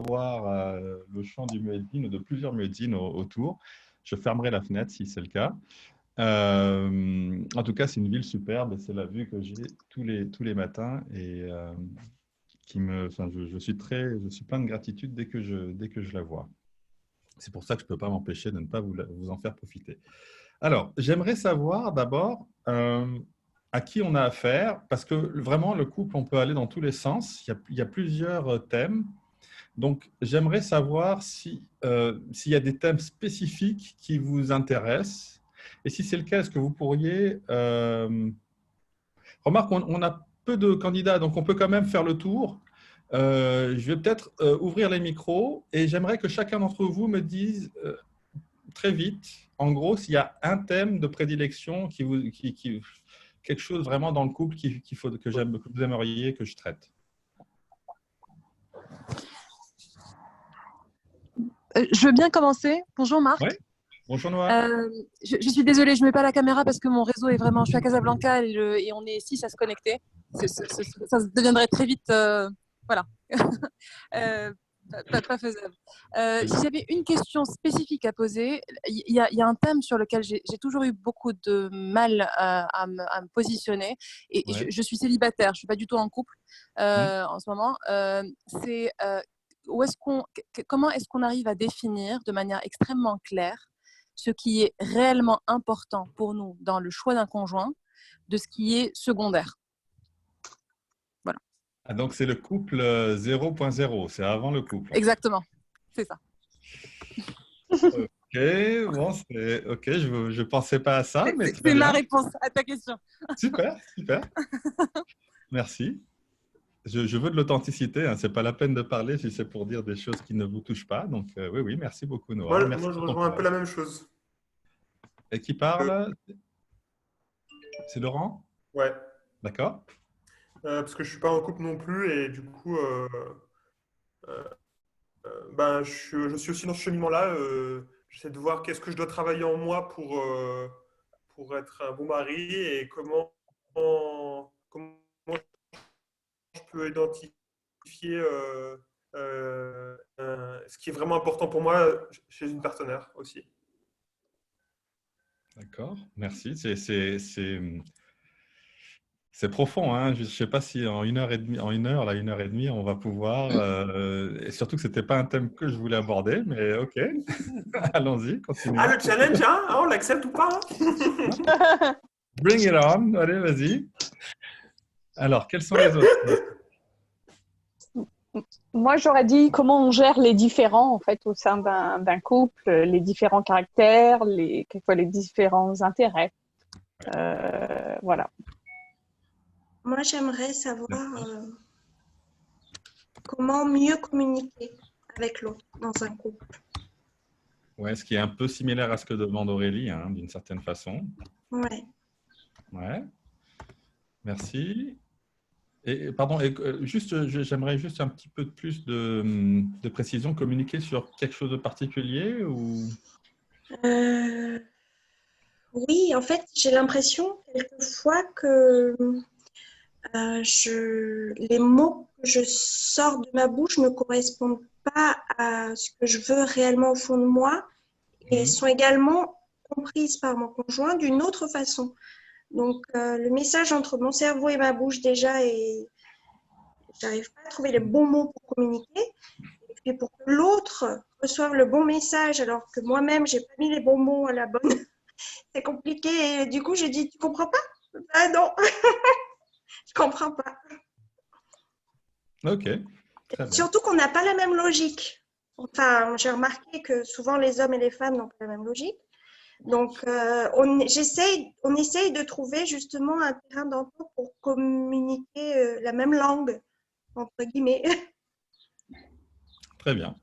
voir le chant du muezzin ou de plusieurs muezzins autour. Je fermerai la fenêtre si c'est le cas. En tout cas, c'est une ville superbe et c'est la vue que j'ai tous les matins et enfin, je suis plein de gratitude dès que je la vois. C'est pour ça que je ne peux pas m'empêcher de ne pas vous en faire profiter. Alors, j'aimerais savoir d'abord à qui on a affaire, parce que vraiment, le couple, on peut aller dans tous les sens. Il y a plusieurs thèmes. Donc, j'aimerais savoir s'il y a des thèmes spécifiques qui vous intéressent. Et si c'est le cas, est-ce que vous pourriez… Remarque, on a peu de candidats, donc on peut quand même faire le tour. Je vais peut-être ouvrir les micros et j'aimerais que chacun d'entre vous me dise très vite, en gros, s'il y a un thème de prédilection quelque chose vraiment dans le couple que vous aimeriez que je traite. Je veux bien commencer. Bonjour Marc. Oui. Bonjour Noah. Je suis désolée, je ne mets pas la caméra parce que mon réseau est vraiment… Je suis à Casablanca et on est 6 à se connecter. Ça deviendrait très vite… voilà. Pas faisable. Si j'avais une question spécifique à poser, il y a un thème sur lequel j'ai toujours eu beaucoup de mal à me positionner. Et ouais. Je suis célibataire, je ne suis pas du tout en couple en ce moment. C'est… comment est-ce qu'on arrive à définir de manière extrêmement claire ce qui est réellement important pour nous dans le choix d'un conjoint de ce qui est secondaire? Voilà. Ah, donc, c'est le couple 0.0, c'est avant le couple. Exactement, c'est ça. Ok, bon, ok, je ne pensais pas à ça. C'est ma réponse à ta question. Super, super. Merci. Je veux de l'authenticité, hein. Ce n'est pas la peine de parler si c'est pour dire des choses qui ne vous touchent pas. Donc, oui, merci beaucoup, Noah. Moi, je rejoins un peu la même chose. Et qui parle? C'est Laurent? Ouais. D'accord. Parce que je ne suis pas en couple non plus et du coup, je suis aussi dans ce cheminement-là. J'essaie de voir qu'est-ce que je dois travailler en moi pour être un bon mari et comment je peux identifier ce qui est vraiment important pour moi chez une partenaire aussi. D'accord, merci. C'est profond, hein. Je ne sais pas si en une heure et demie, on va pouvoir… et surtout que ce n'était pas un thème que je voulais aborder, mais ok. Allons-y, continuons. Ah, le challenge, hein, on l'accepte ou pas, hein? Bring it on. Allez, vas-y. Alors, quels sont les autres? Moi, j'aurais dit comment on gère les différents en fait au sein d'un couple, les différents caractères, quelquefois les différents intérêts. Voilà. Moi, j'aimerais savoir comment mieux communiquer avec l'autre dans un couple. Ouais, ce qui est un peu similaire à ce que demande Aurélie, hein, d'une certaine façon. Ouais. Ouais. Merci. Et pardon, j'aimerais juste un petit peu plus de précision. Communiquer sur quelque chose de particulier ou… Oui, en fait, j'ai l'impression quelquefois que les mots que je sors de ma bouche ne correspondent pas à ce que je veux réellement au fond de moi et sont également comprises par mon conjoint d'une autre façon. Donc, le message entre mon cerveau et ma bouche déjà, et j'arrive pas à trouver les bons mots pour communiquer. Et puis pour que l'autre reçoive le bon message alors que moi-même, j'ai pas mis les bons mots à la bonne, c'est compliqué. Et du coup, je dis, tu comprends pas? Ah non, je comprends pas. Ok. Très bien. Surtout qu'on n'a pas la même logique. Enfin, j'ai remarqué que souvent les hommes et les femmes n'ont pas la même logique. Donc, on essaye de trouver justement un terrain d'entente pour communiquer la même langue, entre guillemets. Très bien.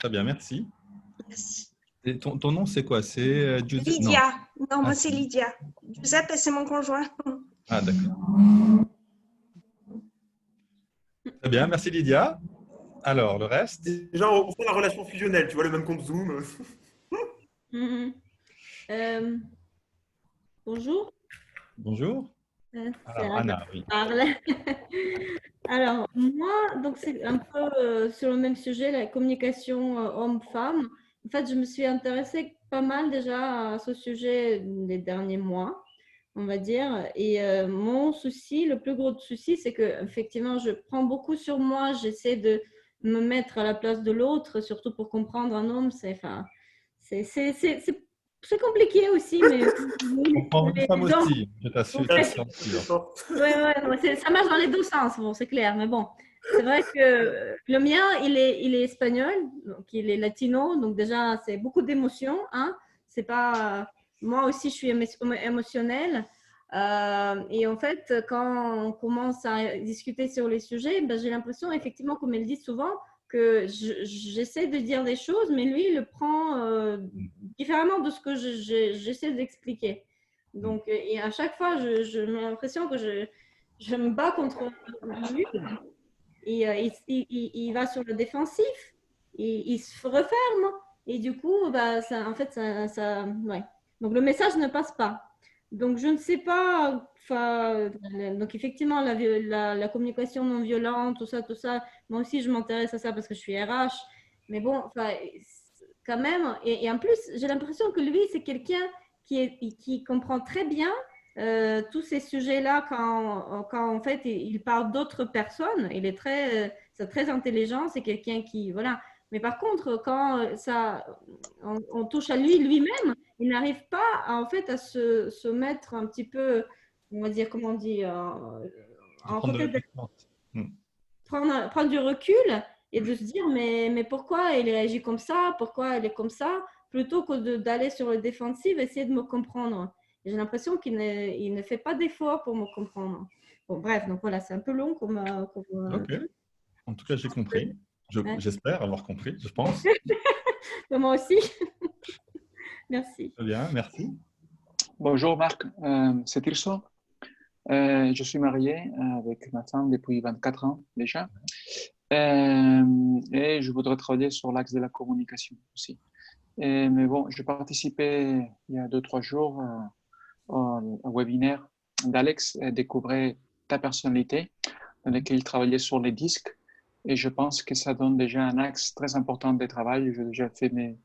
Très bien, merci. Merci. Et ton nom, c'est quoi? C'est Lydia. Non, moi, c'est Lydia. Giuseppe, c'est mon conjoint. Ah, d'accord. Très bien, merci Lydia. Alors, le reste? Déjà, on fait la relation fusionnelle, tu vois, le même compte Zoom. Bonjour. Bonjour. Alors, Anna, oui. Alors, moi, donc c'est un peu sur le même sujet, la communication homme-femme. En fait, je me suis intéressée pas mal déjà à ce sujet les derniers mois, on va dire. Et mon souci, le plus gros souci, c'est que effectivement, je prends beaucoup sur moi. J'essaie de me mettre à la place de l'autre, surtout pour comprendre un homme. C'est compliqué aussi, mais On comprend une femme donc, aussi, je t'assure. ça marche dans les deux sens, bon, c'est clair, mais bon, c'est vrai que le mien, il est espagnol, donc il est latino, donc déjà, c'est beaucoup d'émotions, hein. C'est pas, moi aussi, je suis émotionnelle. Et en fait, quand on commence à discuter sur les sujets, ben, j'ai l'impression, effectivement, comme elle dit souvent, que j'essaie de dire des choses, mais lui, il le prend différemment de ce que j'essaie d'expliquer. Donc, et à chaque fois, j'ai l'impression que je me bats contre lui. Et il va sur le défensif, il se referme. Et du coup, bah, ça, en fait, ouais. Donc, le message ne passe pas. Donc, je ne sais pas. Donc, effectivement, la communication non violente, tout ça, moi aussi, je m'intéresse à ça parce que je suis RH. Mais bon, quand même. Et en plus, j'ai l'impression que lui, c'est quelqu'un qui comprend très bien tous ces sujets-là quand en fait il parle d'autres personnes. Il est c'est très intelligent, c'est quelqu'un qui, voilà. Mais par contre, quand on touche à lui-même, il n'arrive pas en fait à se mettre un petit peu, on va dire, comment on dit, prendre du recul et de se dire mais pourquoi il réagit comme ça, pourquoi elle est comme ça, plutôt que d'aller sur le défensif, essayer de me comprendre. J'ai l'impression qu'il ne fait pas d'effort pour me comprendre. Bon, bref, donc voilà, c'est un peu long comme Ok. En tout cas, j'ai compris. J'espère avoir compris, je pense. Moi aussi. Merci. Très bien, merci. Bonjour Marc, c'est Tirso. Je suis marié avec ma femme depuis 24 ans déjà. Et je voudrais travailler sur l'axe de la communication aussi. Mais bon, j'ai participé il y a 2-3 jours au webinaire d'Alex Découvrir ta personnalité, dans lequel il travaillait sur les disques. Et je pense que ça donne déjà un axe très important de travail. J'ai déjà fait mes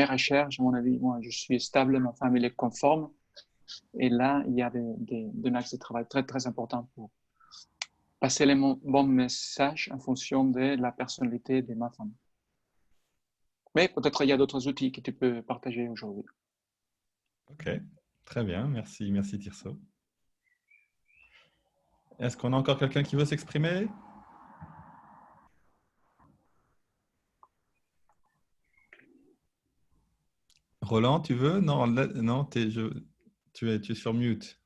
recherches. À mon avis, moi, je suis stable, ma femme, elle est conforme. Et là, il y a des axes de travail très, très importants pour passer les bons messages en fonction de la personnalité de ma femme. Mais peut-être il y a d'autres outils que tu peux partager aujourd'hui. Ok, très bien. Merci, merci Tirso. Est-ce qu'on a encore quelqu'un qui veut s'exprimer? Roland, tu veux? Non, non, tu es sur mute.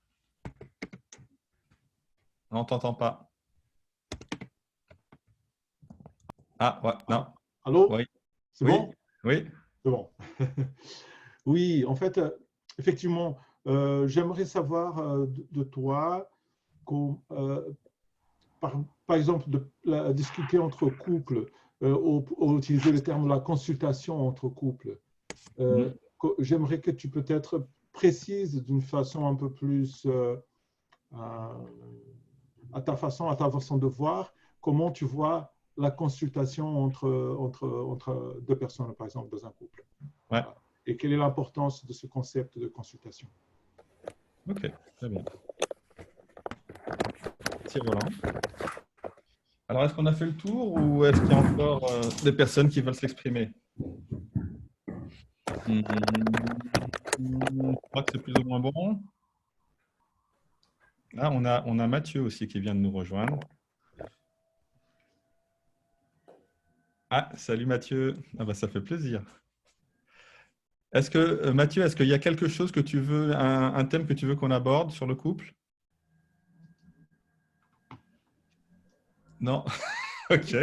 Non, on ne t'entend pas. Ah, ouais, non. Allô? Oui. C'est oui. bon? Oui. C'est bon. Oui, en fait, effectivement, j'aimerais savoir de toi, par exemple, discuter entre couples, ou utiliser le terme de la consultation entre couples. J'aimerais que tu peut-être précises d'une façon un peu plus à ta façon de voir, comment tu vois la consultation entre deux personnes, par exemple, dans un couple. Ouais. Et quelle est l'importance de ce concept de consultation? Ok, très bien. Merci Roland. Alors, est-ce qu'on a fait le tour ou est-ce qu'il y a encore des personnes qui veulent s'exprimer? Je crois que c'est plus ou moins bon. Ah, on a Mathieu aussi qui vient de nous rejoindre. Ah, salut Mathieu. Ah bah, ça fait plaisir. Est-ce que, Mathieu, est-ce qu'il y a quelque chose que tu veux, un thème que tu veux qu'on aborde sur le couple? Non? Ok.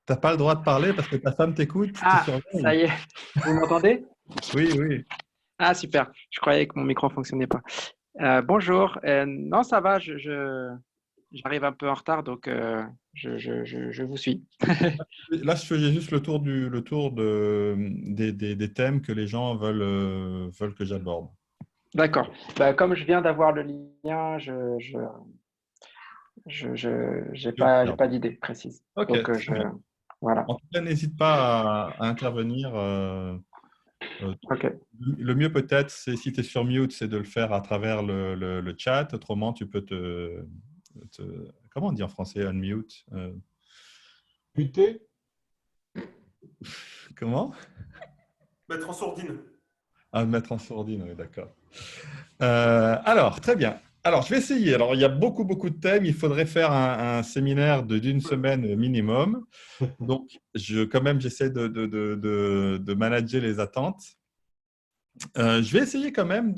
Tu n'as pas le droit de parler parce que ta femme t'écoute. Ah, ça y est. Vous m'entendez? Oui, oui. Ah, super. Je croyais que mon micro ne fonctionnait pas. Bonjour. Non, ça va. J'arrive un peu en retard, donc je vous suis. Là, je faisais juste le tour des thèmes que les gens veulent que j'aborde. D'accord. Bah, comme je viens d'avoir le lien, j'ai pas d'idée précise. Ok, Donc, très bien. voilà. En tout cas, n'hésite pas à intervenir. Ok. Le mieux peut-être, c'est si tu es sur mute, c'est de le faire à travers le chat. Autrement, tu peux comment on dit en français, unmute Muté? Comment? Mettre en sourdine. Ah, mettre en sourdine, oui, d'accord. Alors, très bien. Alors, je vais essayer. Alors, il y a beaucoup de thèmes. Il faudrait faire un séminaire d'une semaine minimum. Donc, quand même, j'essaie de manager les attentes. Je vais essayer quand même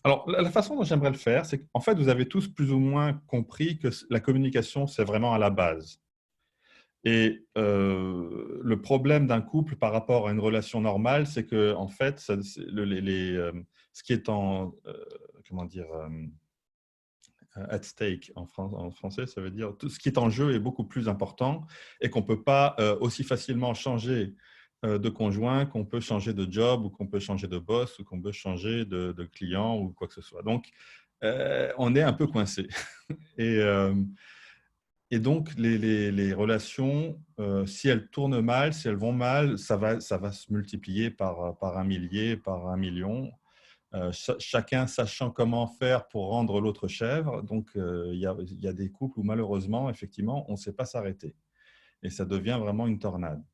Alors, la façon dont j'aimerais le faire, c'est qu'en fait, vous avez tous plus ou moins compris que la communication, c'est vraiment à la base. Et le problème d'un couple par rapport à une relation normale, c'est que en fait, ce qui est comment dire, at stake en français, ça veut dire tout ce qui est en jeu est beaucoup plus important et qu'on ne peut pas aussi facilement changer de conjoint qu'on peut changer de job ou qu'on peut changer de boss ou qu'on peut changer de client ou quoi que ce soit. Donc, on est un peu coincé. Et donc, les relations, si elles tournent mal, si elles vont mal, ça va se multiplier par un millier, par un million. Chacun sachant comment faire pour rendre l'autre chèvre. Donc, il y a des couples où malheureusement, effectivement, on ne sait pas s'arrêter. Et ça devient vraiment une tornade.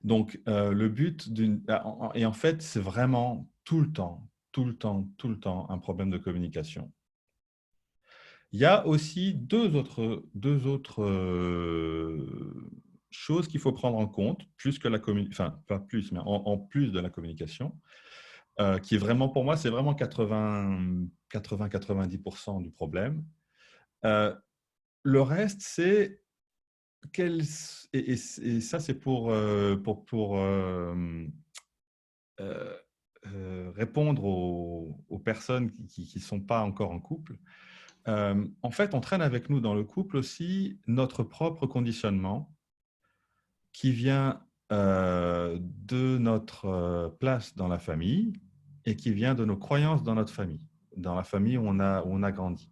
Donc, le but et en fait, c'est vraiment tout le temps un problème de communication. Il y a aussi deux autres choses qu'il faut prendre en compte, plus que la communication, enfin, pas plus, mais en plus de la communication, qui est vraiment, pour moi, c'est vraiment 80-90% du problème. Le reste, c'est et ça, c'est pour répondre aux personnes qui ne sont pas encore en couple. En fait, on traîne avec nous dans le couple aussi notre propre conditionnement qui vient de notre place dans la famille et qui vient de nos croyances dans notre famille, dans la famille où on a grandi.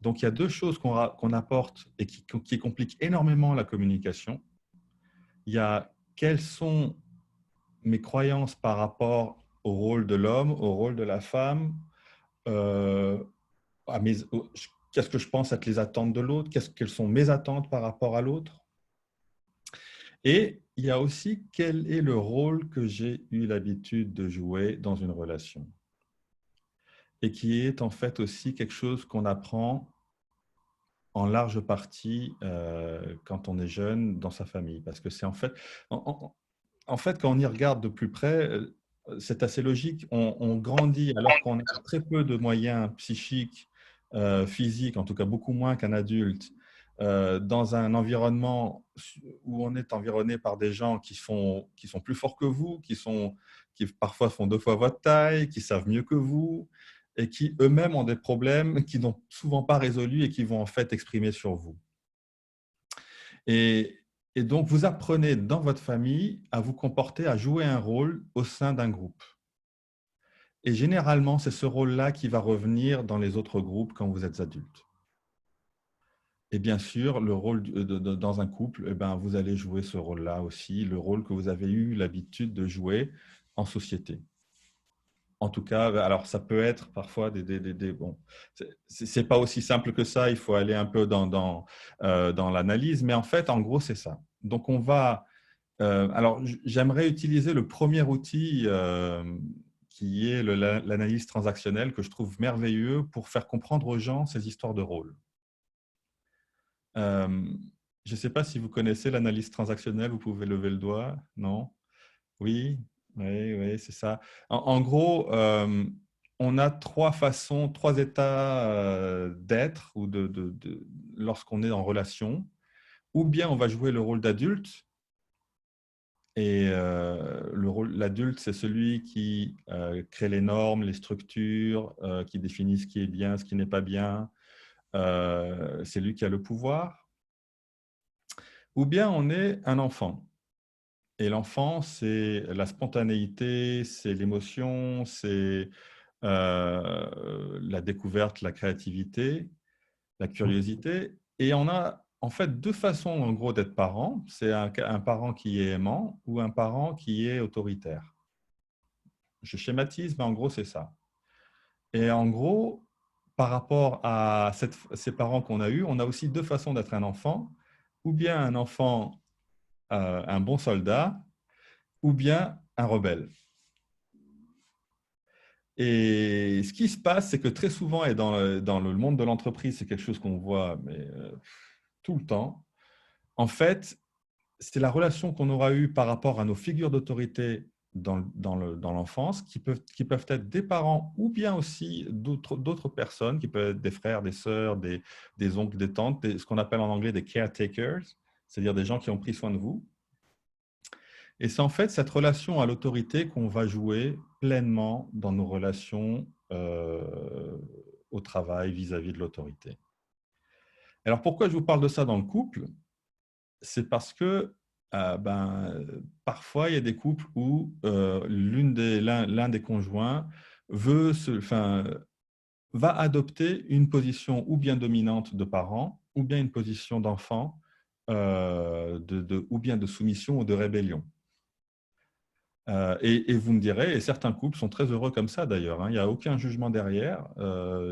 Donc, il y a deux choses qu'on apporte et qui compliquent énormément la communication. Il y a quelles sont mes croyances par rapport au rôle de l'homme, au rôle de la femme, qu'est-ce que je pense être les attentes de l'autre, quelles sont mes attentes par rapport à l'autre. Et il y a aussi quel est le rôle que j'ai eu l'habitude de jouer dans une relation. Et qui est en fait aussi quelque chose qu'on apprend en large partie quand on est jeune dans sa famille. Parce que c'est en fait, quand on y regarde de plus près, c'est assez logique. On grandit alors qu'on a très peu de moyens psychiques, physiques, en tout cas beaucoup moins qu'un adulte, dans un environnement où on est environné par des gens qui sont plus forts que vous, qui parfois font 2 fois votre taille, qui savent mieux que vous, et qui eux-mêmes ont des problèmes qui n'ont souvent pas résolus et qui vont en fait exprimer sur vous. Et donc, vous apprenez dans votre famille à vous comporter, à jouer un rôle au sein d'un groupe. Et généralement, c'est ce rôle-là qui va revenir dans les autres groupes quand vous êtes adulte. Et bien sûr, le rôle dans un couple, eh ben, vous allez jouer ce rôle-là aussi, le rôle que vous avez eu l'habitude de jouer en société. En tout cas, alors ça peut être parfois bon, c'est pas aussi simple que ça. Il faut aller un peu dans l'analyse, mais en fait, en gros, c'est ça. Donc, on va. Alors, j'aimerais utiliser le premier outil qui est l'analyse transactionnelle que je trouve merveilleux pour faire comprendre aux gens ces histoires de rôle. Je ne sais pas si vous connaissez l'analyse transactionnelle. Vous pouvez lever le doigt. Non? Oui. Oui, c'est ça. En gros, on a 3 façons, 3 états d'être ou lorsqu'on est en relation. Ou bien on va jouer le rôle d'adulte. Et l'adulte, c'est celui qui crée les normes, les structures, qui définit ce qui est bien, ce qui n'est pas bien. C'est lui qui a le pouvoir. Ou bien on est un enfant. Et l'enfant, c'est la spontanéité, c'est l'émotion, c'est la découverte, la créativité, la curiosité. Et on a en fait deux façons, en gros, d'être parent. C'est un parent qui est aimant ou un parent qui est autoritaire. Je schématise, mais en gros, c'est ça. Et en gros, par rapport à ces parents qu'on a eus, on a aussi deux façons d'être un enfant. Ou bien un enfant, un bon soldat, ou bien un rebelle. Et ce qui se passe, c'est que très souvent, et dans le monde de l'entreprise, c'est quelque chose qu'on voit tout le temps, en fait, c'est la relation qu'on aura eue par rapport à nos figures d'autorité dans l'enfance, qui peuvent être des parents ou bien aussi d'autres personnes, qui peuvent être des frères, des sœurs, des oncles, des tantes, ce qu'on appelle en anglais des caretakers, c'est-à-dire des gens qui ont pris soin de vous. Et c'est en fait cette relation à l'autorité qu'on va jouer pleinement dans nos relations au travail vis-à-vis de l'autorité. Alors pourquoi je vous parle de ça dans le couple? C'est parce que parfois il y a des couples où l'un des conjoints va adopter une position ou bien dominante de parent, ou bien une position d'enfant, ou bien de soumission ou de rébellion. Et vous me direz, et certains couples sont très heureux comme ça d'ailleurs, il n'y a aucun jugement derrière.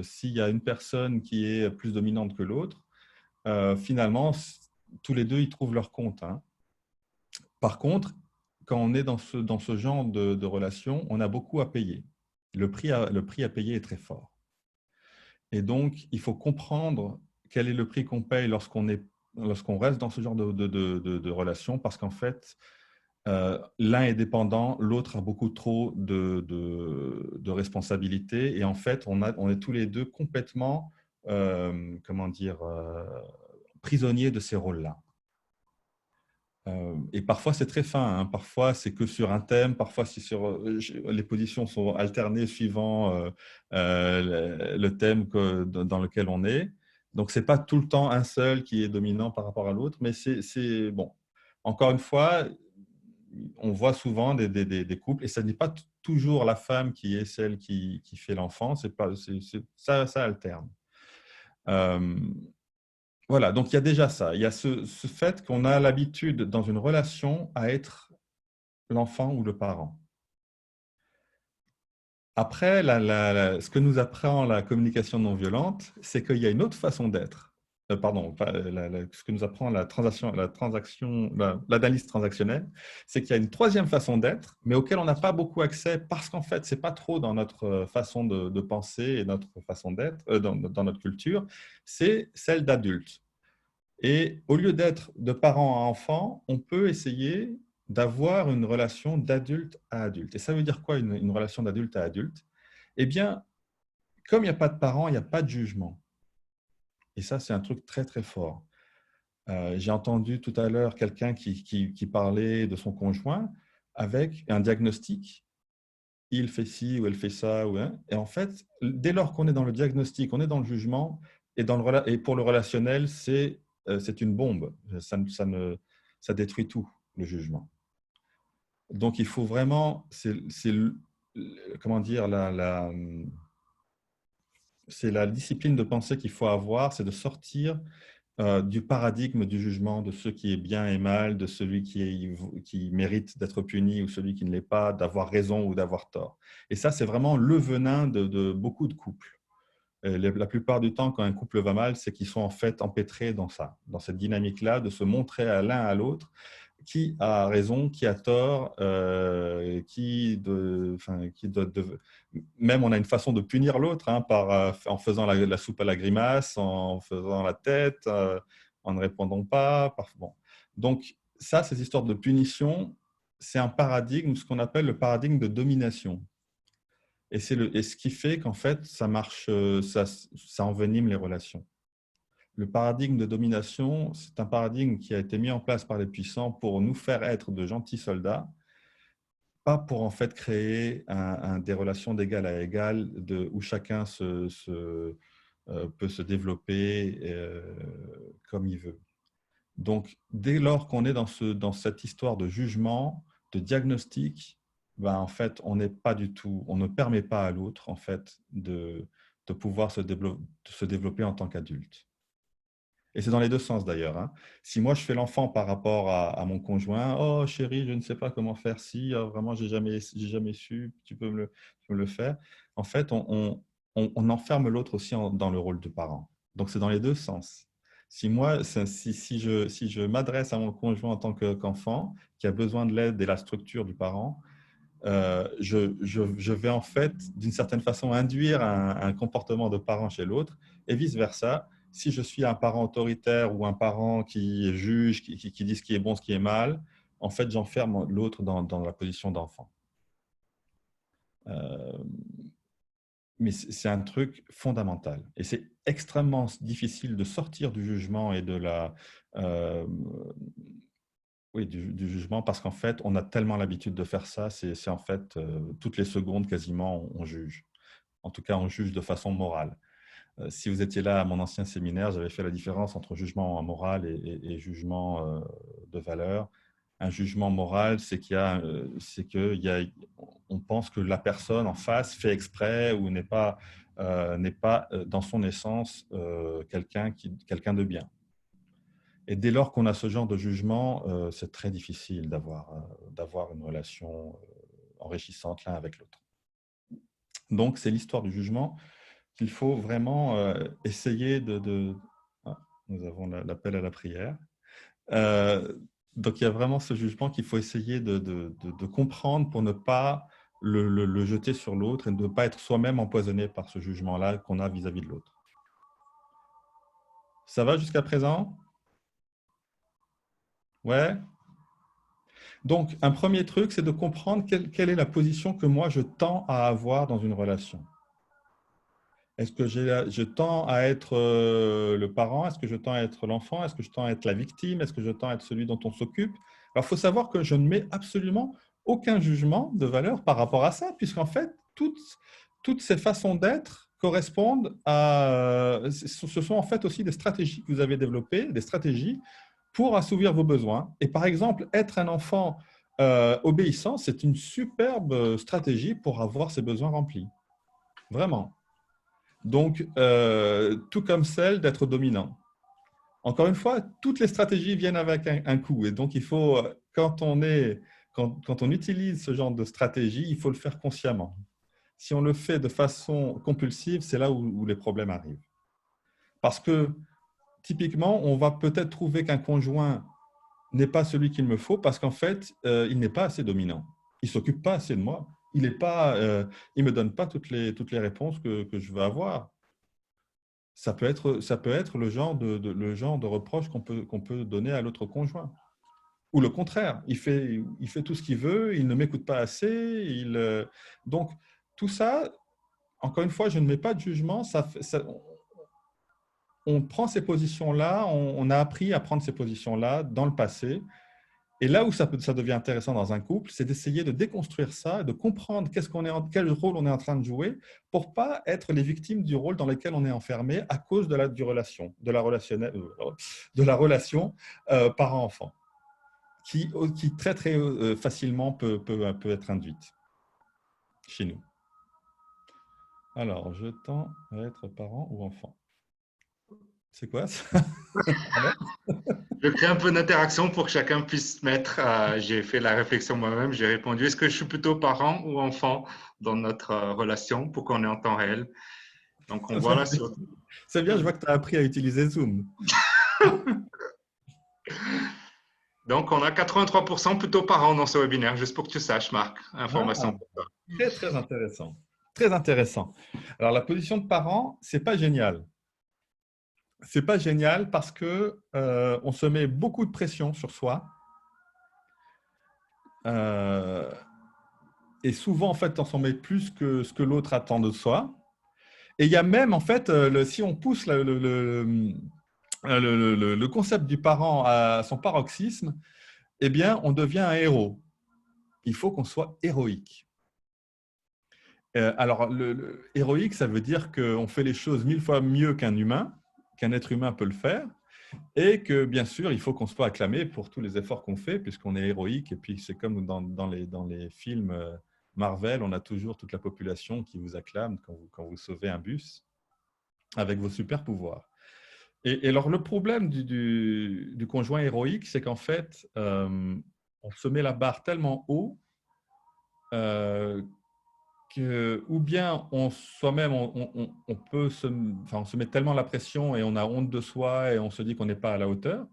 S'il y a une personne qui est plus dominante que l'autre, finalement, tous les deux, ils trouvent leur compte. Par contre, quand on est dans ce genre de relation, on a beaucoup à payer. Le prix à payer est très fort. Et donc, il faut comprendre quel est le prix qu'on paye lorsqu'on reste dans ce genre de relation, parce qu'en fait, l'un est dépendant, l'autre a beaucoup trop de responsabilités. Et en fait, on est tous les deux complètement, prisonniers de ces rôles-là. Et parfois, c'est très fin. Parfois, c'est que sur un thème. Parfois, les positions sont alternées suivant le thème dans lequel on est. Donc, ce n'est pas tout le temps un seul qui est dominant par rapport à l'autre. Mais c'est bon. Encore une fois, on voit souvent des couples, et ce n'est pas toujours la femme qui est celle qui fait l'enfant. Ça alterne. Voilà, donc il y a déjà ça. Il y a ce fait qu'on a l'habitude dans une relation à être l'enfant ou le parent. Après, ce que nous apprend la communication non violente, c'est qu'il y a une autre façon d'être. Ce que nous apprend l'analyse transactionnelle, c'est qu'il y a une troisième façon d'être, mais auquel on n'a pas beaucoup accès parce qu'en fait, ce n'est pas trop dans notre façon de penser et notre façon d'être, dans notre culture, c'est celle d'adulte. Et au lieu d'être de parent à enfant, on peut essayer d'avoir une relation d'adulte à adulte. Et ça veut dire quoi, une relation d'adulte à adulte? Eh bien, comme il n'y a pas de parents, il n'y a pas de jugement. Et ça, c'est un truc très, très fort. J'ai entendu tout à l'heure quelqu'un qui parlait de son conjoint avec un diagnostic. Il fait ci ou elle fait ça. Et en fait, dès lors qu'on est dans le diagnostic, on est dans le jugement, et pour le relationnel, c'est une bombe. Ça détruit tout, le jugement. Donc, il faut vraiment, comment dire, c'est la discipline de pensée qu'il faut avoir, c'est de sortir du paradigme du jugement, de ce qui est bien et mal, de celui qui mérite d'être puni ou celui qui ne l'est pas, d'avoir raison ou d'avoir tort. Et ça, c'est vraiment le venin de beaucoup de couples. La plupart du temps, quand un couple va mal, c'est qu'ils sont en fait empêtrés dans cette dynamique-là, de se montrer à l'un à l'autre qui a raison, qui a tort, même on a une façon de punir l'autre, en faisant la soupe à la grimace, en faisant la tête, en ne répondant pas. Bon. Donc ça, ces histoires de punition, c'est un paradigme, ce qu'on appelle le paradigme de domination. Et ce qui fait qu'en fait, ça marche, ça envenime les relations. Le paradigme de domination, c'est un paradigme qui a été mis en place par les puissants pour nous faire être de gentils soldats, pas pour en fait créer des relations d'égal à égal où chacun peut se développer comme il veut. Donc, dès lors qu'on est dans cette histoire de jugement, de diagnostic, ben, en fait, on ne permet pas à l'autre en fait, de pouvoir se développer en tant qu'adulte. Et c'est dans les deux sens d'ailleurs. Hein. Si moi je fais l'enfant par rapport à mon conjoint, oh chérie, je ne sais pas comment faire ci, oh, vraiment j'ai jamais su, tu peux me le faire. En fait, on enferme l'autre aussi dans le rôle de parent. Donc c'est dans les deux sens. Si je m'adresse à mon conjoint en tant qu'enfant, qui a besoin de l'aide et la structure du parent, je vais en fait d'une certaine façon induire un comportement de parent chez l'autre et vice versa. Si je suis un parent autoritaire ou un parent qui juge, qui dit ce qui est bon, ce qui est mal, en fait, j'enferme l'autre dans la position d'enfant. Mais c'est un truc fondamental. Et c'est extrêmement difficile de sortir du jugement et du jugement parce qu'en fait, on a tellement l'habitude de faire ça. C'est en fait, toutes les secondes, quasiment, on juge. En tout cas, on juge de façon morale. Si vous étiez là à mon ancien séminaire, j'avais fait la différence entre jugement moral et jugement de valeur. Un jugement moral, c'est on pense que la personne en face fait exprès ou n'est pas dans son essence quelqu'un de bien. Et dès lors qu'on a ce genre de jugement, c'est très difficile d'avoir une relation enrichissante l'un avec l'autre. Donc, c'est l'histoire du jugement qu'il faut vraiment essayer nous avons l'appel à la prière. Donc, il y a vraiment ce jugement qu'il faut essayer de comprendre pour ne pas le jeter sur l'autre et ne pas être soi-même empoisonné par ce jugement-là qu'on a vis-à-vis de l'autre. Ça va jusqu'à présent? Ouais. Donc, un premier truc, c'est de comprendre quelle est la position que moi, je tends à avoir dans une relation. Est-ce que je tends à être le parent? Est-ce que je tends à être l'enfant? Est-ce que je tends à être la victime? Est-ce que je tends à être celui dont on s'occupe? Alors, il faut savoir que je ne mets absolument aucun jugement de valeur par rapport à ça, puisqu'en fait, toutes ces façons d'être correspondent à… Ce sont en fait aussi des stratégies que vous avez développées, des stratégies pour assouvir vos besoins. Et par exemple, être un enfant obéissant, c'est une superbe stratégie pour avoir ses besoins remplis. Vraiment. Donc, tout comme celle d'être dominant. Encore une fois, toutes les stratégies viennent avec un coût. Et donc, il faut, quand on utilise ce genre de stratégie, il faut le faire consciemment. Si on le fait de façon compulsive, c'est là où les problèmes arrivent. Parce que, typiquement, on va peut-être trouver qu'un conjoint n'est pas celui qu'il me faut parce qu'en fait, il n'est pas assez dominant. Il ne s'occupe pas assez de moi. Il ne me donne pas toutes les réponses que je veux avoir. Ça peut être le genre de reproche qu'on peut donner à l'autre conjoint. Ou le contraire, il fait tout ce qu'il veut, il ne m'écoute pas assez. Donc, tout ça, encore une fois, je ne mets pas de jugement. On prend ces positions-là, on a appris à prendre ces positions-là dans le passé. Et là où ça devient intéressant dans un couple, c'est d'essayer de déconstruire ça, de comprendre quel rôle on est en train de jouer pour ne pas être les victimes du rôle dans lequel on est enfermé à cause de la relation parent-enfant, qui très, très facilement peut être induite chez nous. Alors, je tends à être parent ou enfant. C'est quoi ça? Je crée un peu d'interaction pour que chacun puisse mettre. J'ai fait la réflexion moi-même, j'ai répondu, est-ce que je suis plutôt parent ou enfant dans notre relation pour qu'on ait en temps réel? Donc, on voit là sur… C'est bien, je vois que tu as appris à utiliser Zoom. Donc, on a 83% plutôt parents dans ce webinaire, juste pour que tu saches, Marc. Information pour toi. Très, très intéressant. Très intéressant. Alors, la position de parent, ce n'est pas génial. Ce n'est pas génial parce qu'on se met beaucoup de pression sur soi. Et souvent, en fait, on s'en met plus que ce que l'autre attend de soi. Et il y a même, en fait, si on pousse le concept du parent à son paroxysme, eh bien, on devient un héros. Il faut qu'on soit héroïque. Alors, héroïque, ça veut dire qu'on fait les choses 1000 fois mieux qu'un humain, qu'un être humain peut le faire. Et que, bien sûr, il faut qu'on soit acclamé pour tous les efforts qu'on fait, puisqu'on est héroïque. Et puis, c'est comme dans les films Marvel, on a toujours toute la population qui vous acclame quand vous sauvez un bus avec vos super pouvoirs. Et alors, le problème du conjoint héroïque, c'est qu'en fait, on se met la barre tellement haut ou bien soi-même, on peut on se met tellement la pression et on a honte de soi et on se dit qu'on n'est pas à la hauteur,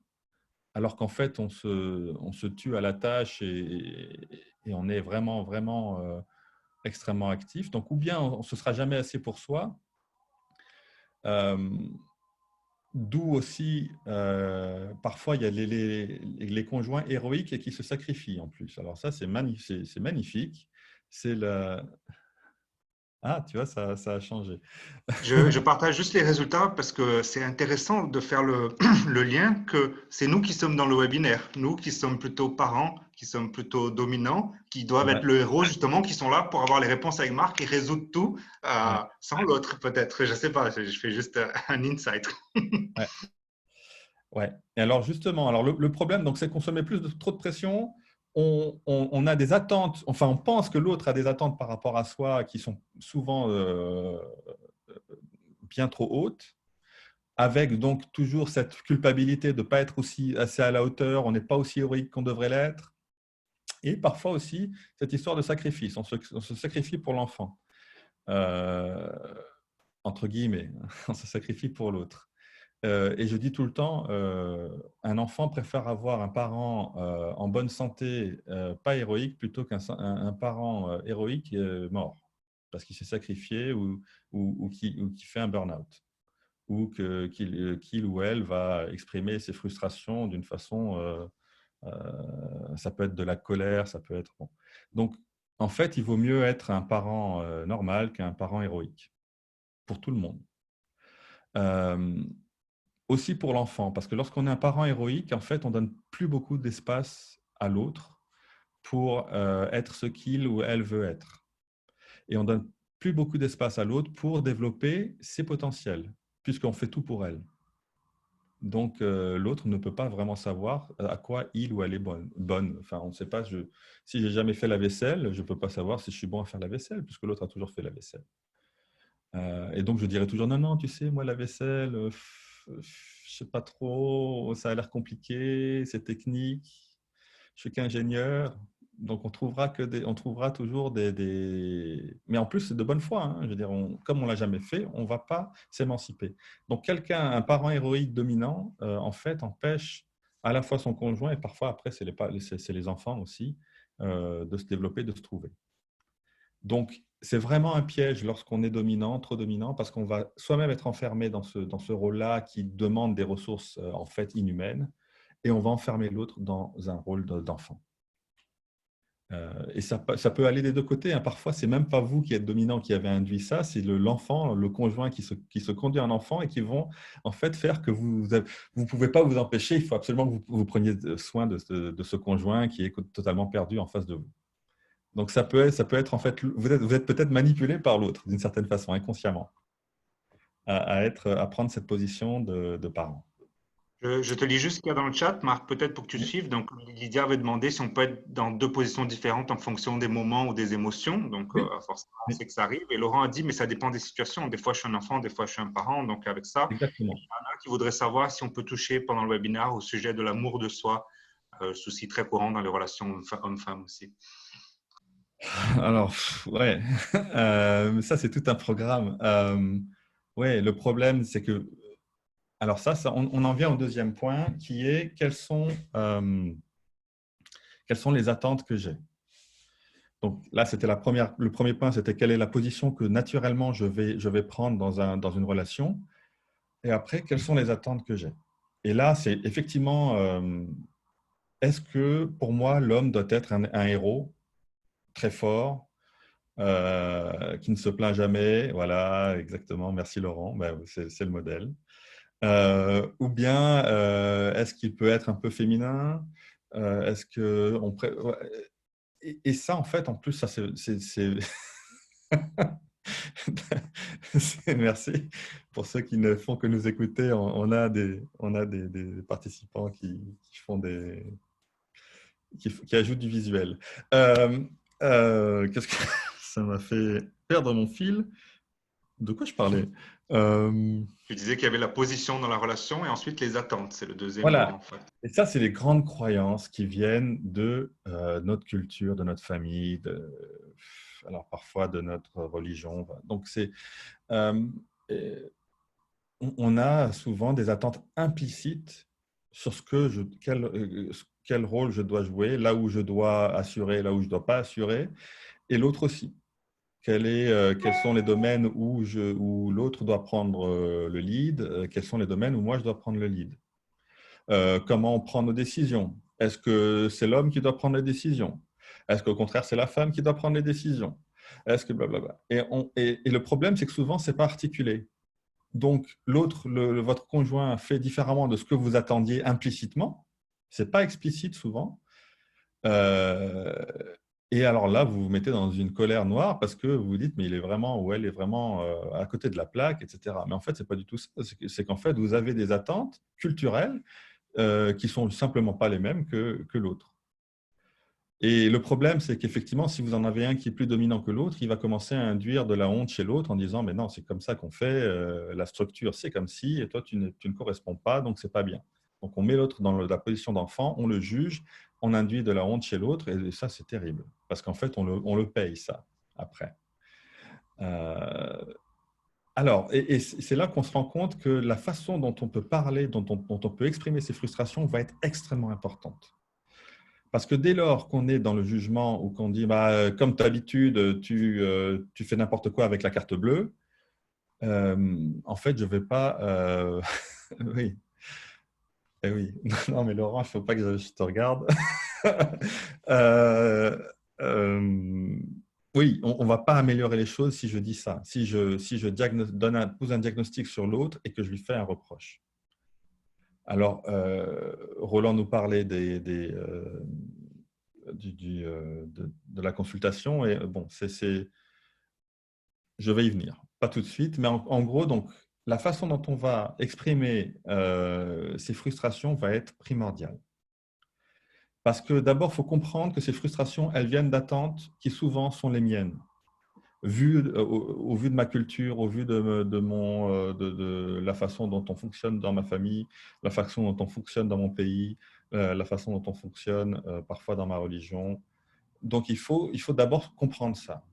alors qu'en fait, on se tue à la tâche et on est vraiment, vraiment extrêmement actif. Donc, ou bien on ne se sera jamais assez pour soi, d'où aussi, parfois, il y a les conjoints héroïques et qui se sacrifient en plus. Alors ça, c'est magnifique. C'est la... Ah, tu vois, ça a changé. Je partage juste les résultats parce que c'est intéressant de faire le lien que c'est nous qui sommes dans le webinaire, nous qui sommes plutôt parents, qui sommes plutôt dominants, qui doivent être le héros justement, qui sont là pour avoir les réponses avec Marc et résoudre tout sans l'autre peut-être. Je ne sais pas, je fais juste un insight. Ouais. Et alors justement, le problème, donc, c'est qu'on se met trop de pression. On a des attentes, enfin, on pense que l'autre a des attentes par rapport à soi qui sont souvent bien trop hautes, avec donc toujours cette culpabilité de ne pas être assez à la hauteur, on n'est pas aussi héroïque qu'on devrait l'être. Et parfois aussi, cette histoire de sacrifice, on se sacrifie pour l'enfant, entre guillemets, on se sacrifie pour l'autre. Et je dis tout le temps, un enfant préfère avoir un parent en bonne santé, pas héroïque, plutôt qu'un parent héroïque mort, parce qu'il s'est sacrifié ou qui fait un burn-out, ou qu'il ou elle va exprimer ses frustrations d'une façon, ça peut être de la colère, ça peut être… Bon. Donc, en fait, il vaut mieux être un parent normal qu'un parent héroïque, pour tout le monde. Aussi pour l'enfant, parce que lorsqu'on est un parent héroïque, en fait, on donne plus beaucoup d'espace à l'autre pour être ce qu'il ou elle veut être. Et on donne plus beaucoup d'espace à l'autre pour développer ses potentiels, puisqu'on fait tout pour elle. Donc, l'autre ne peut pas vraiment savoir à quoi il ou elle est bonne. Enfin, on ne sait pas, si j'ai jamais fait la vaisselle, je ne peux pas savoir si je suis bon à faire la vaisselle, puisque l'autre a toujours fait la vaisselle. Et donc, je dirais toujours, non, tu sais, moi, la vaisselle… je ne sais pas trop, ça a l'air compliqué, c'est technique, je suis qu'ingénieur. Donc, on trouvera toujours des… Mais en plus, c'est de bonne foi. Hein. Je veux dire, comme on ne l'a jamais fait, on ne va pas s'émanciper. Donc, un parent héroïque dominant, en fait, empêche à la fois son conjoint et parfois, après, c'est les enfants aussi, de se développer, de se trouver. Donc, c'est vraiment un piège lorsqu'on est dominant, trop dominant, parce qu'on va soi-même être enfermé dans ce rôle-là qui demande des ressources en fait inhumaines, et on va enfermer l'autre dans un rôle d'enfant. Et ça peut aller des deux côtés. Hein. Parfois, ce n'est même pas vous qui êtes dominant qui avez induit ça, c'est l'enfant, le conjoint qui se conduit un enfant et qui vont en fait faire que vous ne pouvez pas vous empêcher. Il faut absolument que vous preniez soin de ce conjoint qui est totalement perdu en face de vous. Donc, ça peut être en fait, vous êtes peut-être manipulé par l'autre d'une certaine façon, inconsciemment, à prendre cette position de parent. Je te lis juste ce qu'il y a dans le chat, Marc, peut-être pour que tu te suives. Donc, Lydia avait demandé si on peut être dans deux positions différentes en fonction des moments ou des émotions. Donc, forcément, c'est que ça arrive. Et Laurent a dit, mais ça dépend des situations. Des fois, je suis un enfant, des fois, je suis un parent. Donc, avec ça, exactement. Il y en a qui voudraient savoir si on peut toucher pendant le webinaire au sujet de l'amour de soi, souci très courant dans les relations homme-femme aussi. Alors, ouais, ça, c'est tout un programme. Ouais, le problème, c'est que… Alors ça on en vient au deuxième point, qui est quelles sont les attentes que j'ai. Donc là, c'était le premier point, c'était quelle est la position que naturellement je vais prendre dans une relation. Et après, quelles sont les attentes que j'ai. Et là, c'est effectivement, est-ce que pour moi, l'homme doit être un héros très fort, qui ne se plaint jamais. Voilà, exactement. Merci Laurent. Ben, c'est le modèle. Ou bien, est-ce qu'il peut être un peu féminin? Est-ce que et ça, en fait, en plus, ça c'est Merci. Pour ceux qui ne font que nous écouter, on a des participants qui font qui ajoutent du visuel. Qu'est-ce que ça m'a fait perdre mon fil? De quoi je parlais? Tu disais qu'il y avait la position dans la relation et ensuite les attentes. C'est le deuxième Voilà. point, en fait. Et ça, c'est les grandes croyances qui viennent de notre culture, de notre famille, alors parfois de notre religion. Donc, on a souvent des attentes implicites sur quel rôle je dois jouer, là où je dois assurer, là où je ne dois pas assurer, et l'autre aussi. Quels sont les domaines où l'autre doit prendre le lead, quels sont les domaines où moi je dois prendre le lead. Comment on prend nos décisions? Est-ce que c'est l'homme qui doit prendre les décisions? Est-ce qu'au contraire, c'est la femme qui doit prendre les décisions? Est-ce que blablabla. Et le problème, c'est que souvent, ce n'est pas articulé. Donc, votre conjoint fait différemment de ce que vous attendiez implicitement. Ce n'est pas explicite souvent. Et alors là, vous vous mettez dans une colère noire parce que vous vous dites, mais il est vraiment ou elle est vraiment à côté de la plaque, etc. Mais en fait, ce n'est pas du tout ça. C'est qu'en fait, vous avez des attentes culturelles qui ne sont simplement pas les mêmes que l'autre. Et le problème, c'est qu'effectivement, si vous en avez un qui est plus dominant que l'autre, il va commencer à induire de la honte chez l'autre en disant « mais non, c'est comme ça qu'on fait, la structure, c'est comme si, et toi, tu ne corresponds pas, donc ce n'est pas bien ». Donc, on met l'autre dans la position d'enfant, on le juge, on induit de la honte chez l'autre, et ça, c'est terrible, parce qu'en fait, on le paye, ça, après. Alors, et c'est là qu'on se rend compte que la façon dont on peut parler, dont on peut exprimer ses frustrations va être extrêmement importante. Parce que dès lors qu'on est dans le jugement ou qu'on dit bah, « comme d'habitude, tu fais n'importe quoi avec la carte bleue », en fait, je ne vais pas… oui. Eh oui. Non, mais Laurent, il ne faut pas que je te regarde. Oui, on ne va pas améliorer les choses si je dis ça, si je pose un diagnostic sur l'autre et que je lui fais un reproche. Alors, Roland nous parlait de la consultation et bon, je vais y venir, pas tout de suite, mais en gros, donc, la façon dont on va exprimer ces frustrations va être primordiale. Parce que d'abord, il faut comprendre que ces frustrations, elles viennent d'attentes qui souvent sont les miennes. Au vu de ma culture, au vu de la façon dont on fonctionne dans ma famille, la façon dont on fonctionne dans mon pays, la façon dont on fonctionne parfois dans ma religion. Donc, il faut d'abord comprendre ça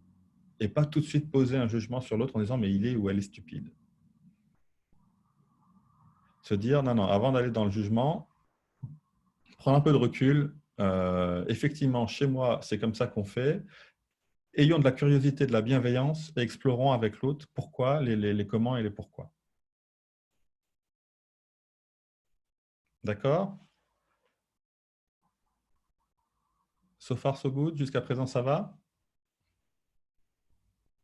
et pas tout de suite poser un jugement sur l'autre en disant « mais il est ou elle est stupide ». Se dire « non, non, avant d'aller dans le jugement, prendre un peu de recul. Effectivement, chez moi, c'est comme ça qu'on fait. » Ayons de la curiosité, de la bienveillance et explorons avec l'autre pourquoi, les comment et les pourquoi. D'accord? So far, so good. Jusqu'à présent, ça va?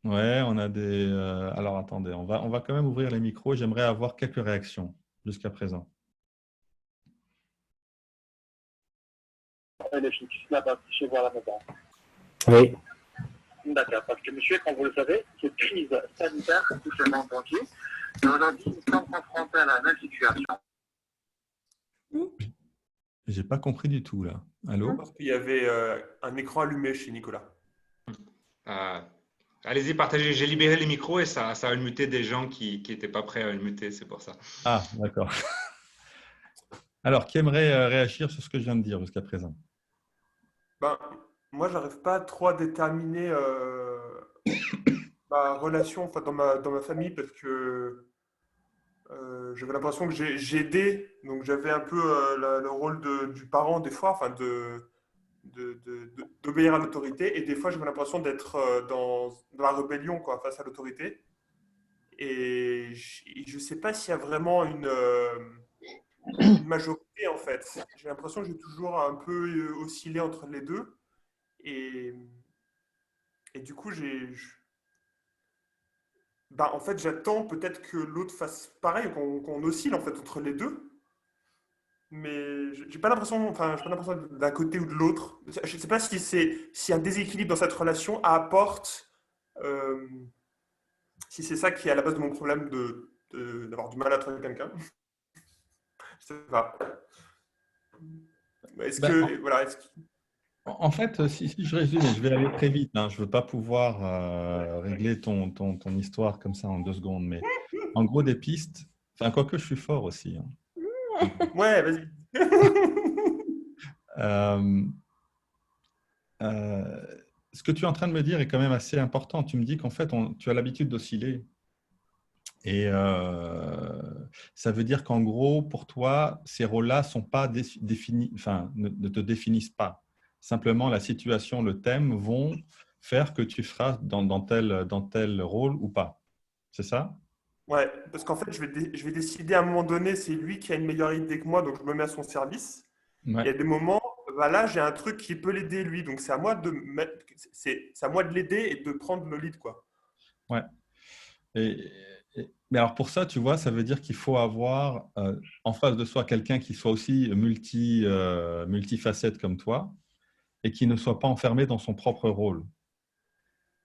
Ouais, on a des… alors, attendez, on va quand même ouvrir les micros. J'aimerais avoir quelques réactions jusqu'à présent. Oui. D'accord, parce que monsieur, comme vous le savez, cette crise sanitaire touche le monde entier. Et aujourd'hui, nous sommes confrontés à la même situation. J'ai pas compris du tout là. Allô? Parce qu'il y avait un écran allumé chez Nicolas. Allez-y, partagez. J'ai libéré les micros et ça a muté des gens qui n'étaient pas prêts à le muter, c'est pour ça. Ah, d'accord. Alors, qui aimerait réagir sur ce que je viens de dire jusqu'à présent? Ben, moi, j'arrive pas trop à déterminer ma relation enfin, dans ma famille parce que j'avais l'impression que j'aidais, donc j'avais un peu le rôle du parent des fois, enfin d'obéir à l'autorité, et des fois j'avais l'impression d'être dans la rébellion quoi, face à l'autorité. Et je ne sais pas s'il y a vraiment une majorité en fait. J'ai l'impression que j'ai toujours un peu oscillé entre les deux. Et du coup, en fait, j'attends peut-être que l'autre fasse pareil, qu'on oscille en fait entre les deux. Mais j'ai pas l'impression d'un côté ou de l'autre. Je ne sais pas s'il y a un déséquilibre dans cette relation apporte Si c'est ça qui est à la base de mon problème d'avoir du mal à trouver quelqu'un. Je sais pas. Est-ce que, voilà, en fait, si je résume, et je vais aller très vite, hein, je ne veux pas pouvoir régler ton histoire comme ça en 2 secondes, mais en gros, des pistes, enfin, quoique je suis fort aussi. Hein. Ouais, vas-y. Ce que tu es en train de me dire est quand même assez important. Tu me dis qu'en fait, tu as l'habitude d'osciller. Et ça veut dire qu'en gros, pour toi, ces rôles-là sont pas définis, enfin, ne te définissent pas. Simplement, la situation, le thème vont faire que tu seras dans tel rôle ou pas. C'est ça? Ouais, parce qu'en fait, je vais décider à un moment donné, c'est lui qui a une meilleure idée que moi, donc je me mets à son service. Ouais. Il y a des moments, là, j'ai un truc qui peut l'aider lui, donc c'est à moi de l'aider et de prendre le lead, quoi. Ouais. Mais alors pour ça, tu vois, ça veut dire qu'il faut avoir en face de soi quelqu'un qui soit aussi multifacette comme toi et qui ne soit pas enfermé dans son propre rôle.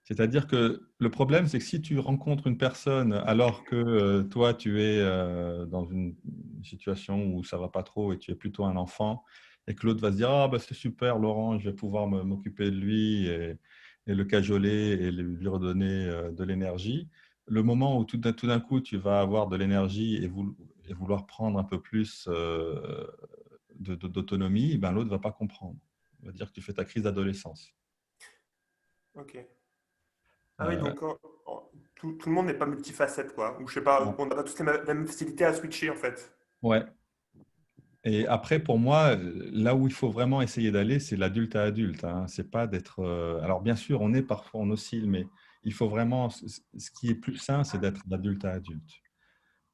C'est-à-dire que le problème, c'est que si tu rencontres une personne alors que toi, tu es dans une situation où ça ne va pas trop et tu es plutôt un enfant et que l'autre va se dire « Ah, bah, c'est super, Laurent, je vais pouvoir m'occuper de lui et le cajoler et lui redonner de l'énergie », le moment où tout d'un coup, tu vas avoir de l'énergie et vouloir prendre un peu plus d'autonomie, ben, l'autre ne va pas comprendre. Il va dire que tu fais ta crise d'adolescence. Ok. Ah oui, donc tout le monde n'est pas multifacette, quoi. Ou je sais pas, Ouais. on n'a pas tous la même facilité à switcher, en fait. Ouais. Et après, pour moi, là où il faut vraiment essayer d'aller, c'est l'adulte à adulte. Hein. C'est pas d'être. Alors, bien sûr, parfois on oscille, mais il faut vraiment. Ce qui est plus sain, c'est d'être d'adulte à adulte.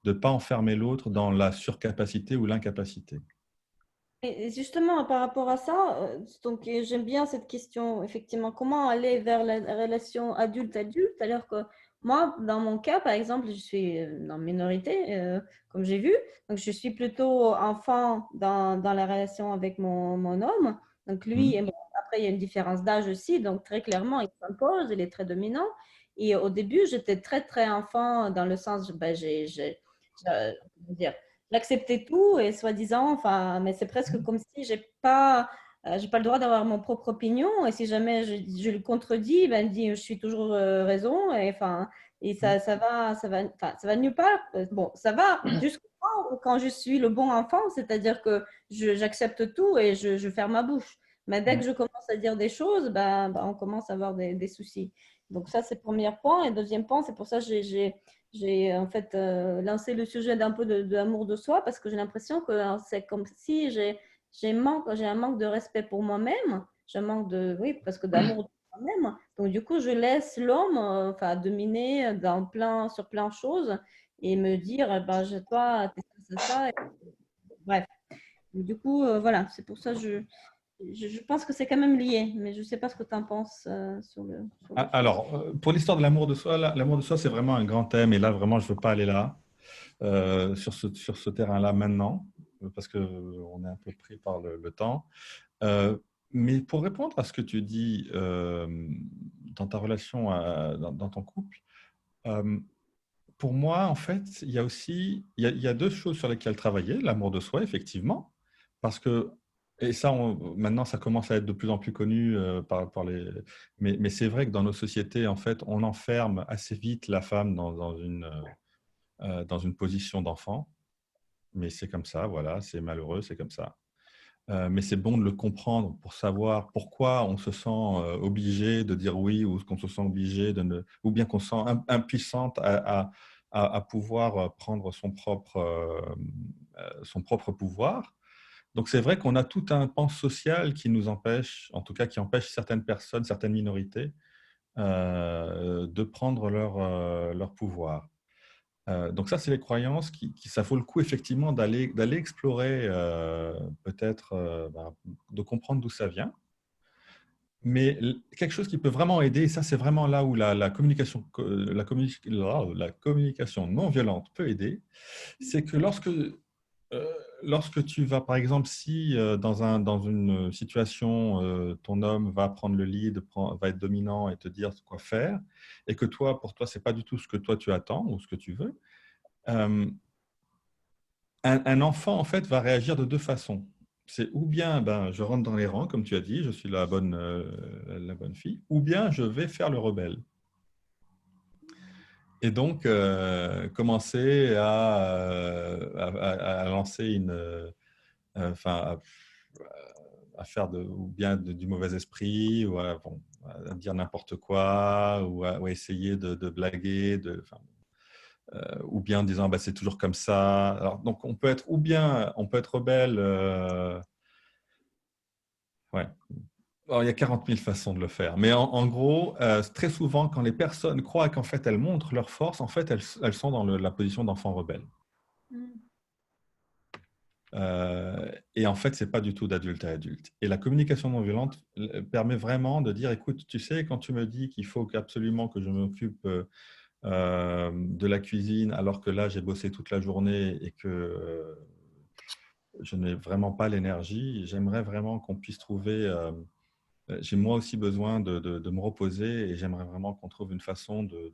De ne pas enfermer l'autre dans la surcapacité ou l'incapacité. Et justement, par rapport à ça, donc j'aime bien cette question, effectivement, comment aller vers la relation adulte-adulte, alors que moi, dans mon cas, par exemple, je suis en minorité, comme j'ai vu, donc je suis plutôt enfant dans la relation avec mon homme, donc lui, et bon, après, il y a une différence d'âge aussi, donc très clairement, il s'impose, il est très dominant, et au début, j'étais très, très enfant dans le sens, ben, comment dire, j'acceptais tout et soi-disant, enfin, mais c'est presque comme si j'ai pas le droit d'avoir mon propre opinion et si jamais je le contredis, ben, il dit je suis toujours raison et enfin, et ça va nulle part. Bon, ça va jusqu'au moment où quand je suis le bon enfant, c'est-à-dire que j'accepte tout et je ferme ma bouche. Mais dès que je commence à dire des choses, on commence à avoir des soucis. Donc ça, c'est le premier point. Et deuxième point, c'est pour ça que j'ai en fait lancé le sujet d'un peu de l'amour de soi parce que j'ai l'impression que c'est comme si j'ai un manque de respect pour moi-même, j'ai un manque oui, parce que d'amour de moi-même. Donc du coup, je laisse l'homme enfin dominer sur plein de choses et me dire, ben, toi, t'es ça. Bref. Du coup, voilà, c'est pour ça que je pense que c'est quand même lié, mais je ne sais pas ce que tu en penses sur le Alors, pour l'histoire de l'amour de soi, l'amour de soi, c'est vraiment un grand thème. Et là, vraiment, je ne veux pas aller là, sur ce terrain-là maintenant, parce qu'on est un peu pris par le temps. Mais pour répondre à ce que tu dis dans ta relation, dans ton couple, pour moi, en fait, il y a 2 choses sur lesquelles travailler. L'amour de soi, effectivement, parce que, et ça, maintenant, ça commence à être de plus en plus connu par les… Mais c'est vrai que dans nos sociétés, en fait, on enferme assez vite la femme dans une position d'enfant. Mais c'est comme ça, voilà, c'est malheureux, c'est comme ça. Mais c'est bon de le comprendre pour savoir pourquoi on se sent obligé de dire oui ou qu'on se sent obligé ou bien qu'on se sent impuissante à pouvoir prendre son propre pouvoir. Donc c'est vrai qu'on a tout un pan social qui nous empêche, en tout cas qui empêche certaines personnes, certaines minorités de prendre leur pouvoir. Donc ça, c'est les croyances ça vaut le coup effectivement d'aller explorer, peut-être de comprendre d'où ça vient. Mais quelque chose qui peut vraiment aider, et ça c'est vraiment là où la communication non violente peut aider, c'est que lorsque lorsque tu vas, par exemple, si dans une situation, ton homme va prendre le lead, va être dominant et te dire quoi faire, et que toi, pour toi, ce n'est pas du tout ce que toi tu attends ou ce que tu veux, un enfant, en fait, va réagir de deux façons. C'est ou bien je rentre dans les rangs, comme tu as dit, je suis la bonne fille, ou bien je vais faire le rebelle. Et donc, commencer à lancer à faire ou bien du mauvais esprit, ou à dire n'importe quoi, ou à essayer de blaguer, ou bien en disant c'est toujours comme ça. Alors, donc, on peut être rebelle. Ouais. Alors, il y a 40 000 façons de le faire. Mais en gros, très souvent, quand les personnes croient qu'en fait, elles montrent leur force, en fait, elles sont dans la position d'enfant rebelle. Et en fait, ce n'est pas du tout d'adulte à adulte. Et la communication non violente permet vraiment de dire, écoute, tu sais, quand tu me dis qu'il faut absolument que je m'occupe de la cuisine, alors que là, j'ai bossé toute la journée et que je n'ai vraiment pas l'énergie, j'aimerais vraiment qu'on puisse trouver... j'ai moi aussi besoin de me reposer et j'aimerais vraiment qu'on trouve une façon de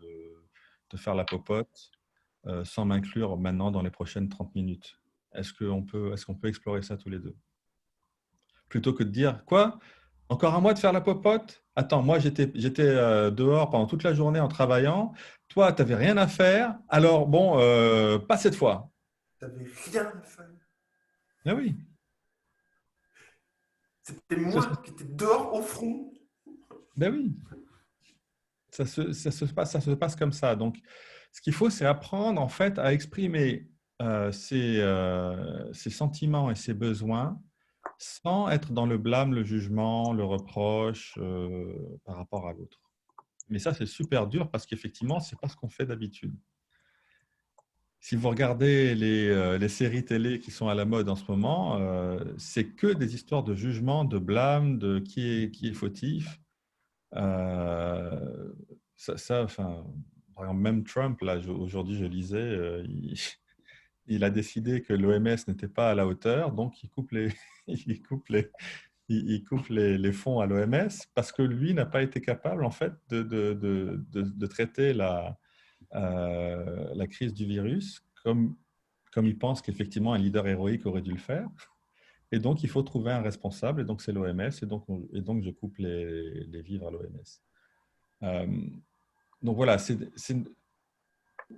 faire la popote sans m'inclure maintenant dans les prochaines 30 minutes. Est-ce qu'on peut explorer ça tous les deux? Plutôt que de dire, quoi? Encore un mois de faire la popote? Attends, moi j'étais dehors pendant toute la journée en travaillant. Toi, tu n'avais rien à faire. Alors bon, pas cette fois. Tu n'avais rien à faire. Ah oui. C'était moi qui étais dehors au front. Ben oui. Ça se passe comme ça. Donc, ce qu'il faut, c'est apprendre en fait à exprimer ses sentiments et ses besoins sans être dans le blâme, le jugement, le reproche par rapport à l'autre. Mais ça, c'est super dur parce qu'effectivement, ce n'est pas ce qu'on fait d'habitude. Si vous regardez les séries télé qui sont à la mode en ce moment, c'est que des histoires de jugement, de blâme, de qui est fautif. Par exemple, même Trump, là, aujourd'hui, je lisais, il a décidé que l'OMS n'était pas à la hauteur, donc il coupe les fonds à l'OMS parce que lui n'a pas été capable, en fait, de traiter la crise du virus comme il pense qu'effectivement un leader héroïque aurait dû le faire. Et donc, il faut trouver un responsable, et donc c'est l'OMS, et donc je coupe les vivres à l'OMS. Donc voilà, c'est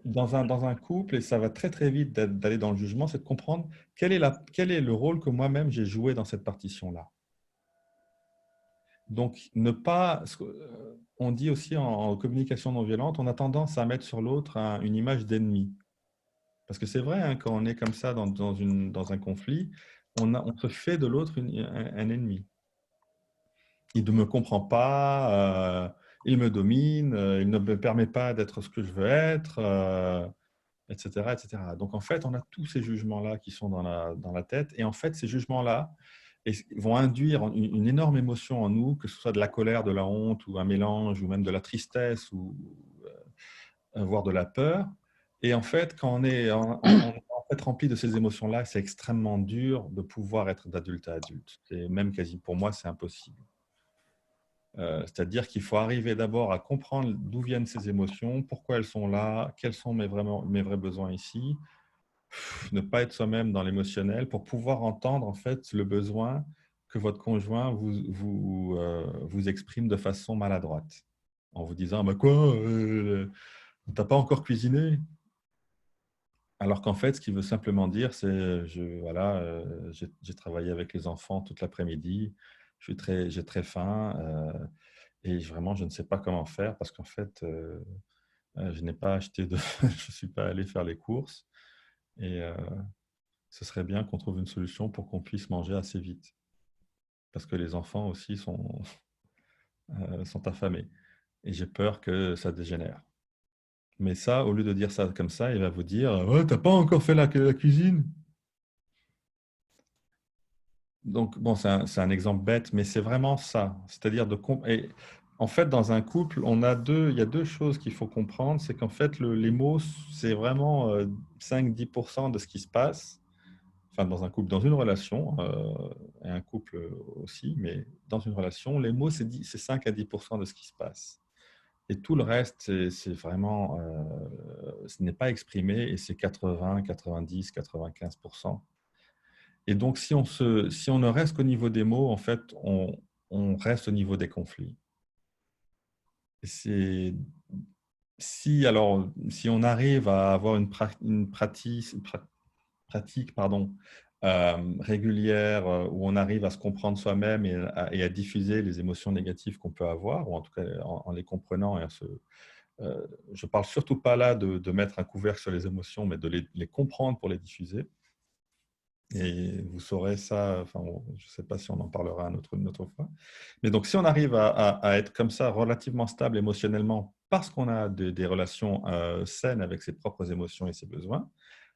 dans un couple, et ça va très très vite d'aller dans le jugement, c'est de comprendre quel est le rôle que moi-même j'ai joué dans cette partition-là. Donc, on dit aussi en communication non violente, on a tendance à mettre sur l'autre une image d'ennemi. Parce que c'est vrai, hein, quand on est comme ça dans un conflit, on se fait de l'autre un ennemi. Il ne me comprend pas, il me domine, il ne me permet pas d'être ce que je veux être, etc., etc. Donc, en fait, on a tous ces jugements-là qui sont dans la tête. Et en fait, ces jugements-là vont induire une énorme émotion en nous, que ce soit de la colère, de la honte, ou un mélange, ou même de la tristesse, ou voire de la peur. Et en fait, quand on est rempli de ces émotions-là, c'est extrêmement dur de pouvoir être d'adulte à adulte. Et même pour moi, c'est impossible. C'est-à-dire qu'il faut arriver d'abord à comprendre d'où viennent ces émotions, pourquoi elles sont là, quels sont mes vrais besoins ici, ne pas être soi-même dans l'émotionnel pour pouvoir entendre en fait le besoin que votre conjoint vous exprime de façon maladroite, en vous disant bah quoi, t'as pas encore cuisiné? Alors qu'en fait, ce qu'il veut simplement dire, c'est j'ai travaillé avec les enfants toute l'après-midi, j'ai très faim et vraiment, je ne sais pas comment faire parce qu'en fait, je n'ai pas acheté je ne suis pas allé faire les courses et ce serait bien qu'on trouve une solution pour qu'on puisse manger assez vite parce que les enfants aussi sont affamés et j'ai peur que ça dégénère. Mais ça, au lieu de dire ça comme ça, il va vous dire « Ouais, t'as pas encore fait la cuisine ?» Donc, bon, c'est un exemple bête, mais c'est vraiment ça. C'est-à-dire en fait, dans un couple, il y a deux choses qu'il faut comprendre. C'est qu'en fait, les mots, c'est vraiment 5-10% de ce qui se passe. enfin dans un couple, dans une relation, et un couple aussi, mais dans une relation, les mots, c'est 5 à 10% de ce qui se passe. Et tout le reste, c'est vraiment, ce n'est pas exprimé et c'est 80, 90, 95%. Et donc, si on ne reste qu'au niveau des mots, en fait, on reste au niveau des conflits. Si on arrive à avoir une pratique régulière où on arrive à se comprendre soi-même et à diffuser les émotions négatives qu'on peut avoir, ou en tout cas en les comprenant. Je ne parle surtout pas là de mettre un couvercle sur les émotions, mais de les comprendre pour les diffuser. Et vous saurez ça, enfin, je ne sais pas si on en parlera une autre fois. Mais donc, si on arrive à être comme ça, relativement stable émotionnellement, parce qu'on a des relations saines avec ses propres émotions et ses besoins,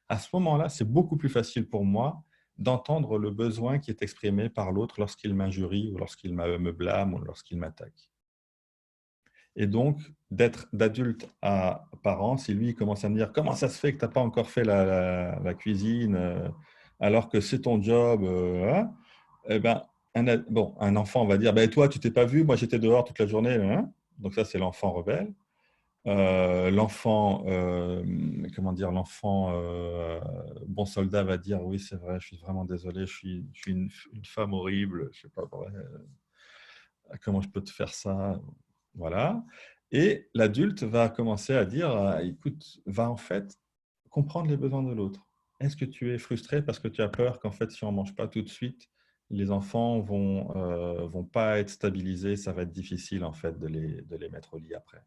à ce moment-là, c'est beaucoup plus facile pour moi d'entendre le besoin qui est exprimé par l'autre lorsqu'il m'injurie ou lorsqu'il me blâme ou lorsqu'il m'attaque. Et donc, d'être d'adulte à parent, si lui commence à me dire « Comment ça se fait que tu n'as pas encore fait la cuisine alors que c'est ton job hein ?» Eh ben, un enfant va dire « Toi, tu t'es pas vu, moi j'étais dehors toute la journée. Hein ?» Donc ça, c'est l'enfant rebelle. L'enfant bon soldat va dire oui c'est vrai, je suis vraiment désolé, je suis une femme horrible, je sais pas comment je peux te faire ça, voilà. Et l'adulte va commencer à dire écoute, va en fait comprendre les besoins de l'autre. Est-ce que tu es frustré parce que tu as peur qu'en fait si on mange pas tout de suite les enfants vont pas être stabilisés, ça va être difficile en fait de les mettre au lit après.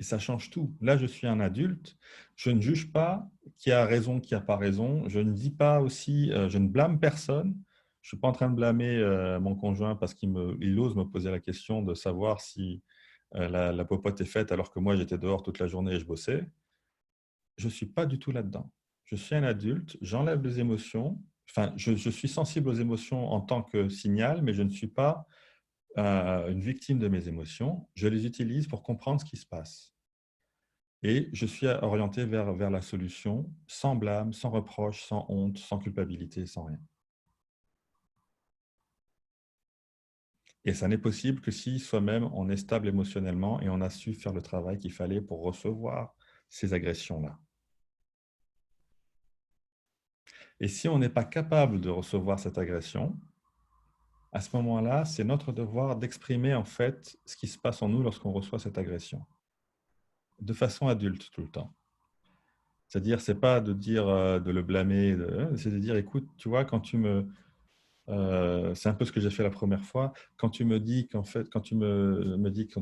Et ça change tout. Là, je suis un adulte. Je ne juge pas qui a raison, qui n'a pas raison. Je ne dis pas aussi, je ne blâme personne. Je ne suis pas en train de blâmer mon conjoint parce qu'il ose me poser la question de savoir si la popote est faite alors que moi, j'étais dehors toute la journée et je bossais. Je ne suis pas du tout là-dedans. Je suis un adulte, j'enlève les émotions. Enfin, je suis sensible aux émotions en tant que signal, mais je ne suis pas une victime de mes émotions, je les utilise pour comprendre ce qui se passe. Et je suis orienté vers la solution, sans blâme, sans reproche, sans honte, sans culpabilité, sans rien. Et ça n'est possible que si soi-même on est stable émotionnellement et on a su faire le travail qu'il fallait pour recevoir ces agressions-là. Et si on n'est pas capable de recevoir cette agression, à ce moment-là, c'est notre devoir d'exprimer en fait ce qui se passe en nous lorsqu'on reçoit cette agression. De façon adulte tout le temps. C'est-à-dire, ce n'est pas de dire, de le blâmer, c'est de dire, écoute, tu vois, quand tu me... c'est un peu ce que j'ai fait la première fois, quand tu me dis qu'en fait, quand tu me dis que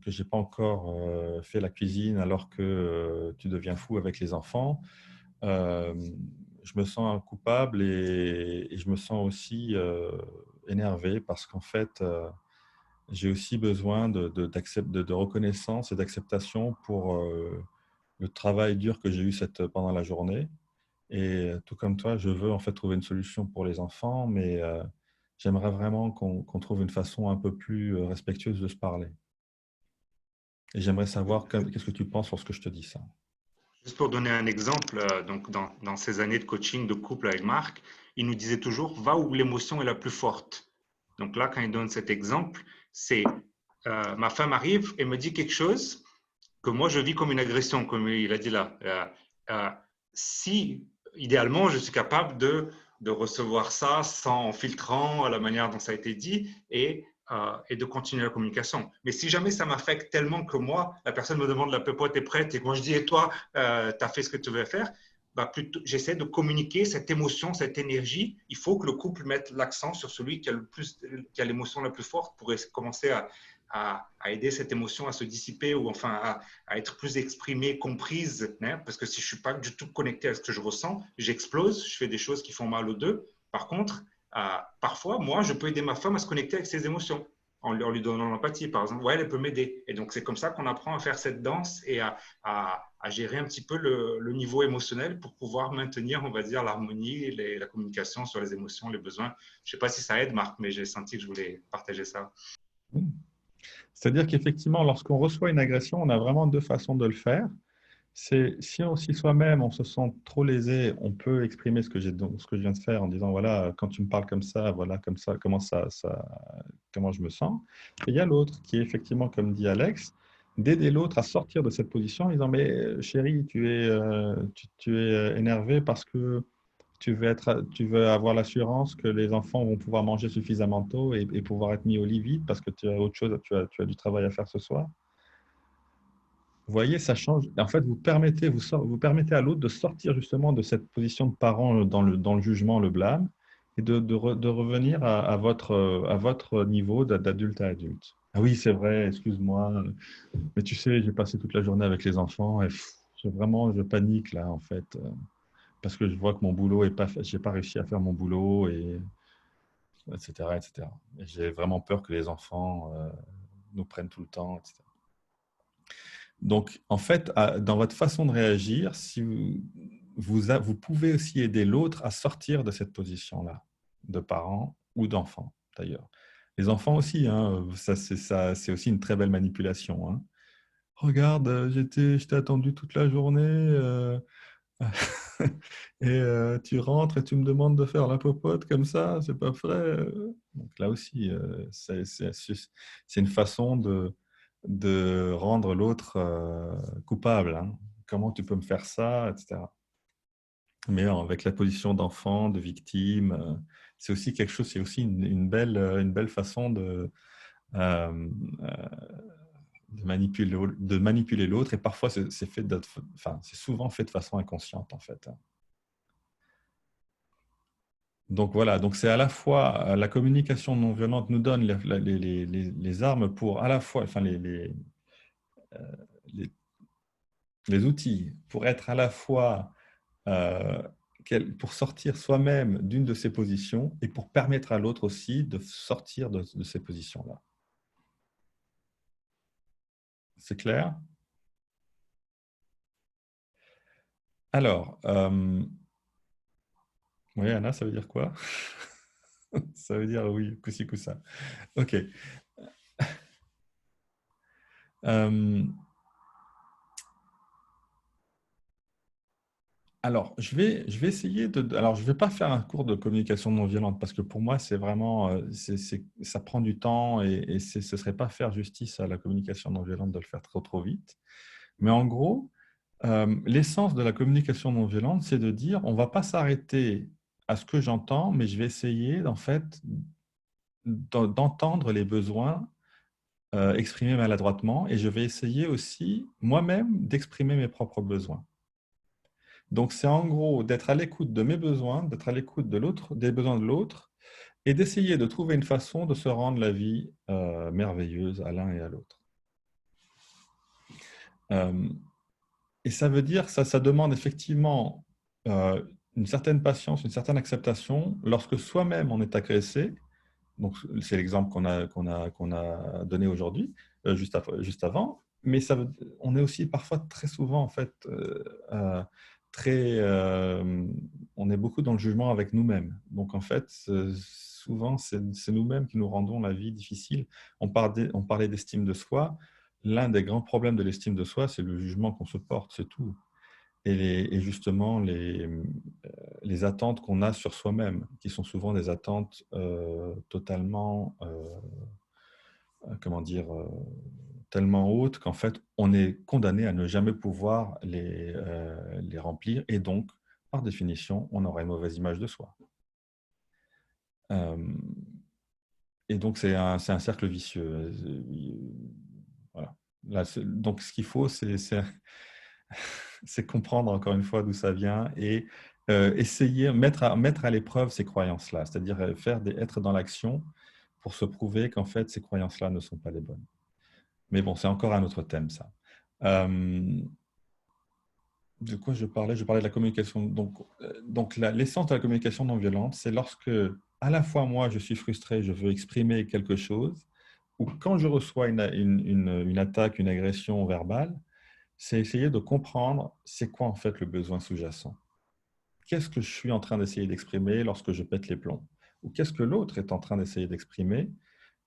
je n'ai pas encore fait la cuisine alors que tu deviens fou avec les enfants, je me sens coupable et je me sens aussi énervé parce qu'en fait, j'ai aussi besoin de reconnaissance et d'acceptation pour le travail dur que j'ai eu pendant la journée. Et tout comme toi, je veux en fait trouver une solution pour les enfants, mais j'aimerais vraiment qu'on trouve une façon un peu plus respectueuse de se parler. Et j'aimerais savoir qu'est-ce que tu penses lorsque je te dis ça. Juste pour donner un exemple, donc dans ces années de coaching de couple avec Marc, il nous disait toujours « va où l'émotion est la plus forte ». Donc là, quand il donne cet exemple, c'est ma femme arrive et me dit quelque chose que moi je vis comme une agression, comme il a dit là. Si, idéalement, je suis capable de recevoir ça en filtrant à la manière dont ça a été dit et de continuer la communication. Mais si jamais ça m'affecte tellement que moi, la personne me demande la popote est prête et que moi je dis et toi, tu as fait ce que tu veux faire, j'essaie de communiquer cette émotion, cette énergie. Il faut que le couple mette l'accent sur celui qui a l'émotion la plus forte pour commencer à aider cette émotion à se dissiper ou enfin à être plus exprimée, comprise. Hein, parce que si je ne suis pas du tout connecté à ce que je ressens, j'explose, je fais des choses qui font mal aux deux. Par contre, parfois, moi, je peux aider ma femme à se connecter avec ses émotions en lui donnant l'empathie, par exemple. Ouais, elle peut m'aider. Et donc, c'est comme ça qu'on apprend à faire cette danse et à gérer un petit peu le niveau émotionnel pour pouvoir maintenir, on va dire, l'harmonie et la communication sur les émotions, les besoins. Je ne sais pas si ça aide, Marc, mais j'ai senti que je voulais partager ça. C'est-à-dire qu'effectivement, lorsqu'on reçoit une agression, on a vraiment deux façons de le faire. c'est si soi-même on se sent trop lésé, on peut exprimer ce que je viens de faire en disant voilà, quand tu me parles comme ça, voilà comme ça, comment je me sens. Et il y a l'autre qui est effectivement, comme dit Alex, d'aider l'autre à sortir de cette position en disant mais chérie, tu es énervé parce que tu veux avoir l'assurance que les enfants vont pouvoir manger suffisamment tôt et pouvoir être mis au lit vite parce que tu as autre chose, tu as du travail à faire ce soir. Vous voyez, ça change. En fait, vous permettez à l'autre de sortir justement de cette position de parent dans le jugement, le blâme, et de revenir à votre niveau d'adulte à adulte. Ah oui, c'est vrai, excuse-moi, mais tu sais, j'ai passé toute la journée avec les enfants et je panique là, en fait, parce que je vois que mon boulot j'ai pas réussi à faire mon boulot, et etc., etc. Et j'ai vraiment peur que les enfants nous prennent tout le temps, etc. Donc, en fait, dans votre façon de réagir, si vous pouvez aussi aider l'autre à sortir de cette position-là, de parent ou d'enfant, d'ailleurs. Les enfants aussi, hein, c'est aussi une très belle manipulation. Hein. Regarde, je t'ai attendu toute la journée et tu rentres et tu me demandes de faire la popote comme ça, c'est pas vrai. Donc là aussi, c'est une façon de rendre l'autre coupable. Hein. Comment tu peux me faire ça, etc. Mais avec la position d'enfant, de victime, c'est aussi quelque chose, c'est aussi une belle façon euh, de manipuler l'autre. Et parfois, c'est souvent fait de façon inconsciente, en fait. Donc voilà, donc c'est à la fois la communication non violente nous donne les armes pour à la fois, enfin les outils pour être à la fois pour sortir soi-même d'une de ces positions et pour permettre à l'autre aussi de sortir de ces positions-là. C'est clair? Alors, oui, Anna, ça veut dire quoi? Ça veut dire oui, coup-ci, coup-ça. Ok. Alors, je vais essayer alors, je ne vais pas faire un cours de communication non violente parce que pour moi, c'est vraiment, ça prend du temps et ce ne serait pas faire justice à la communication non violente de le faire trop vite. Mais en gros, l'essence de la communication non violente, c'est de dire, on ne va pas s'arrêter à ce que j'entends, mais je vais essayer, en fait, d'entendre les besoins exprimés maladroitement et je vais essayer aussi, moi-même, d'exprimer mes propres besoins. Donc, c'est en gros d'être à l'écoute de mes besoins, d'être à l'écoute des besoins de l'autre et d'essayer de trouver une façon de se rendre la vie merveilleuse à l'un et à l'autre. Et ça veut dire, ça demande effectivement une certaine patience, une certaine acceptation lorsque soi-même on est agressé. Donc, c'est l'exemple qu'on a donné aujourd'hui, juste avant. Mais on est aussi parfois très souvent, en fait, on est beaucoup dans le jugement avec nous-mêmes. Donc, en fait, souvent, c'est nous-mêmes qui nous rendons la vie difficile. On parlait d'estime de soi. L'un des grands problèmes de l'estime de soi, c'est le jugement qu'on se porte, c'est tout. Et justement, les attentes qu'on a sur soi-même, qui sont souvent des attentes totalement, tellement hautes qu'en fait, on est condamné à ne jamais pouvoir les remplir. Et donc, par définition, on aura une mauvaise image de soi. Et donc, c'est un cercle vicieux. Voilà. Là, donc, ce qu'il faut, c'est comprendre encore une fois d'où ça vient et essayer, mettre à l'épreuve ces croyances-là, c'est-à-dire être dans l'action pour se prouver qu'en fait, ces croyances-là ne sont pas les bonnes. Mais bon, c'est encore un autre thème, ça. De quoi je parlais? Je parlais de la communication. Donc l'essence de la communication non violente, c'est lorsque, à la fois moi, je suis frustré, je veux exprimer quelque chose, ou quand je reçois une attaque, une agression verbale, c'est essayer de comprendre c'est quoi en fait le besoin sous-jacent. Qu'est-ce que je suis en train d'essayer d'exprimer lorsque je pète les plombs? Ou qu'est-ce que l'autre est en train d'essayer d'exprimer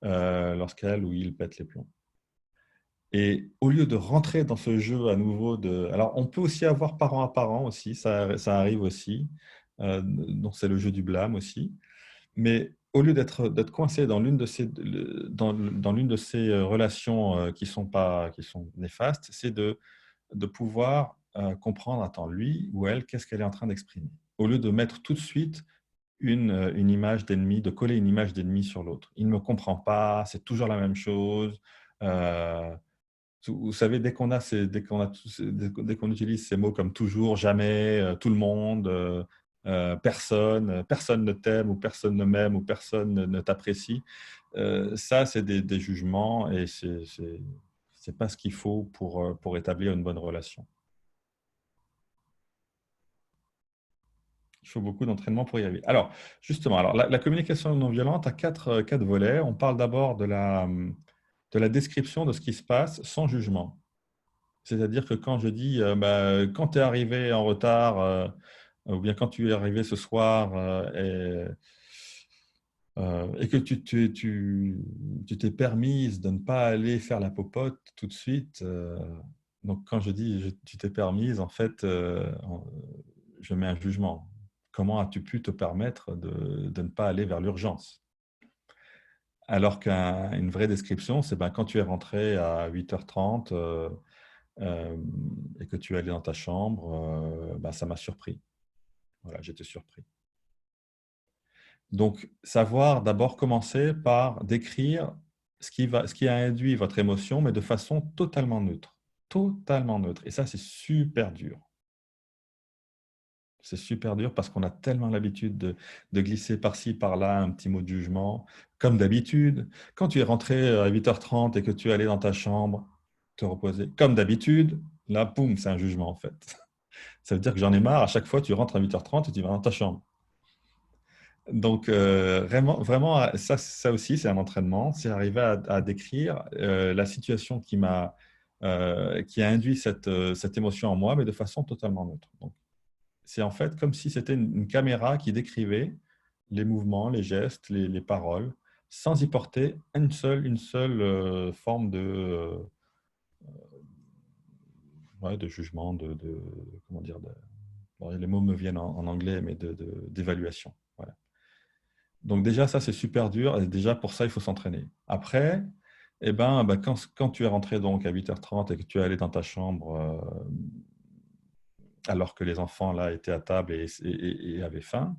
lorsqu'elle ou il pète les plombs? Et au lieu de rentrer dans ce jeu à nouveau Alors, on peut aussi avoir parent à parent aussi, ça arrive aussi. Donc, c'est le jeu du blâme aussi. Mais au lieu d'être coincé dans l'une de ces relations qui sont néfastes, c'est de pouvoir comprendre, attends, lui ou elle, qu'est-ce qu'elle est en train d'exprimer. Au lieu de mettre tout de suite une image d'ennemi, de coller une image d'ennemi sur l'autre. Il ne me comprend pas, c'est toujours la même chose. Vous savez, dès qu'on utilise ces mots comme toujours, jamais, tout le monde, personne ne t'aime ou personne ne m'aime ou personne ne t'apprécie, ça, c'est des jugements et c'est pas ce qu'il faut pour établir une bonne relation. Il faut beaucoup d'entraînement pour y arriver. Alors, justement, la communication non violente a quatre volets. On parle d'abord de la description de ce qui se passe sans jugement. C'est-à-dire que quand je dis, quand tu es arrivé en retard, ou bien quand tu es arrivé ce soir et que tu t'es permise de ne pas aller faire la popote tout de suite, donc quand je dis tu t'es permise, en fait, je mets un jugement. Comment as-tu pu te permettre de ne pas aller vers l'urgence? Alors qu'une vraie description, c'est quand tu es rentré à 8h30 et que tu es allé dans ta chambre, ça m'a surpris. Voilà, j'étais surpris. Donc, savoir d'abord commencer par décrire ce qui a induit votre émotion, mais de façon totalement neutre. Totalement neutre. Et ça, c'est super dur. C'est super dur parce qu'on a tellement l'habitude de glisser par-ci, par-là un petit mot de jugement. Comme d'habitude, quand tu es rentré à 8h30 et que tu es allé dans ta chambre te reposer, comme d'habitude, là, boum, c'est un jugement en fait. Ça veut dire que j'en ai marre, à chaque fois, tu rentres à 8h30 et tu vas dans ta chambre. Donc, vraiment, ça aussi, c'est un entraînement. C'est arriver à décrire la situation qui a induit cette émotion en moi, mais de façon totalement neutre. Donc, c'est en fait comme si c'était une caméra qui décrivait les mouvements, les gestes, les paroles, sans y porter une seule forme de jugement, comment dire, les mots me viennent en anglais, mais d'évaluation. Voilà. Donc déjà, ça, c'est super dur. Et déjà, pour ça, il faut s'entraîner. Après, quand tu es rentré donc à 8h30 et que tu es allé dans ta chambre alors que les enfants là étaient à table et avaient faim,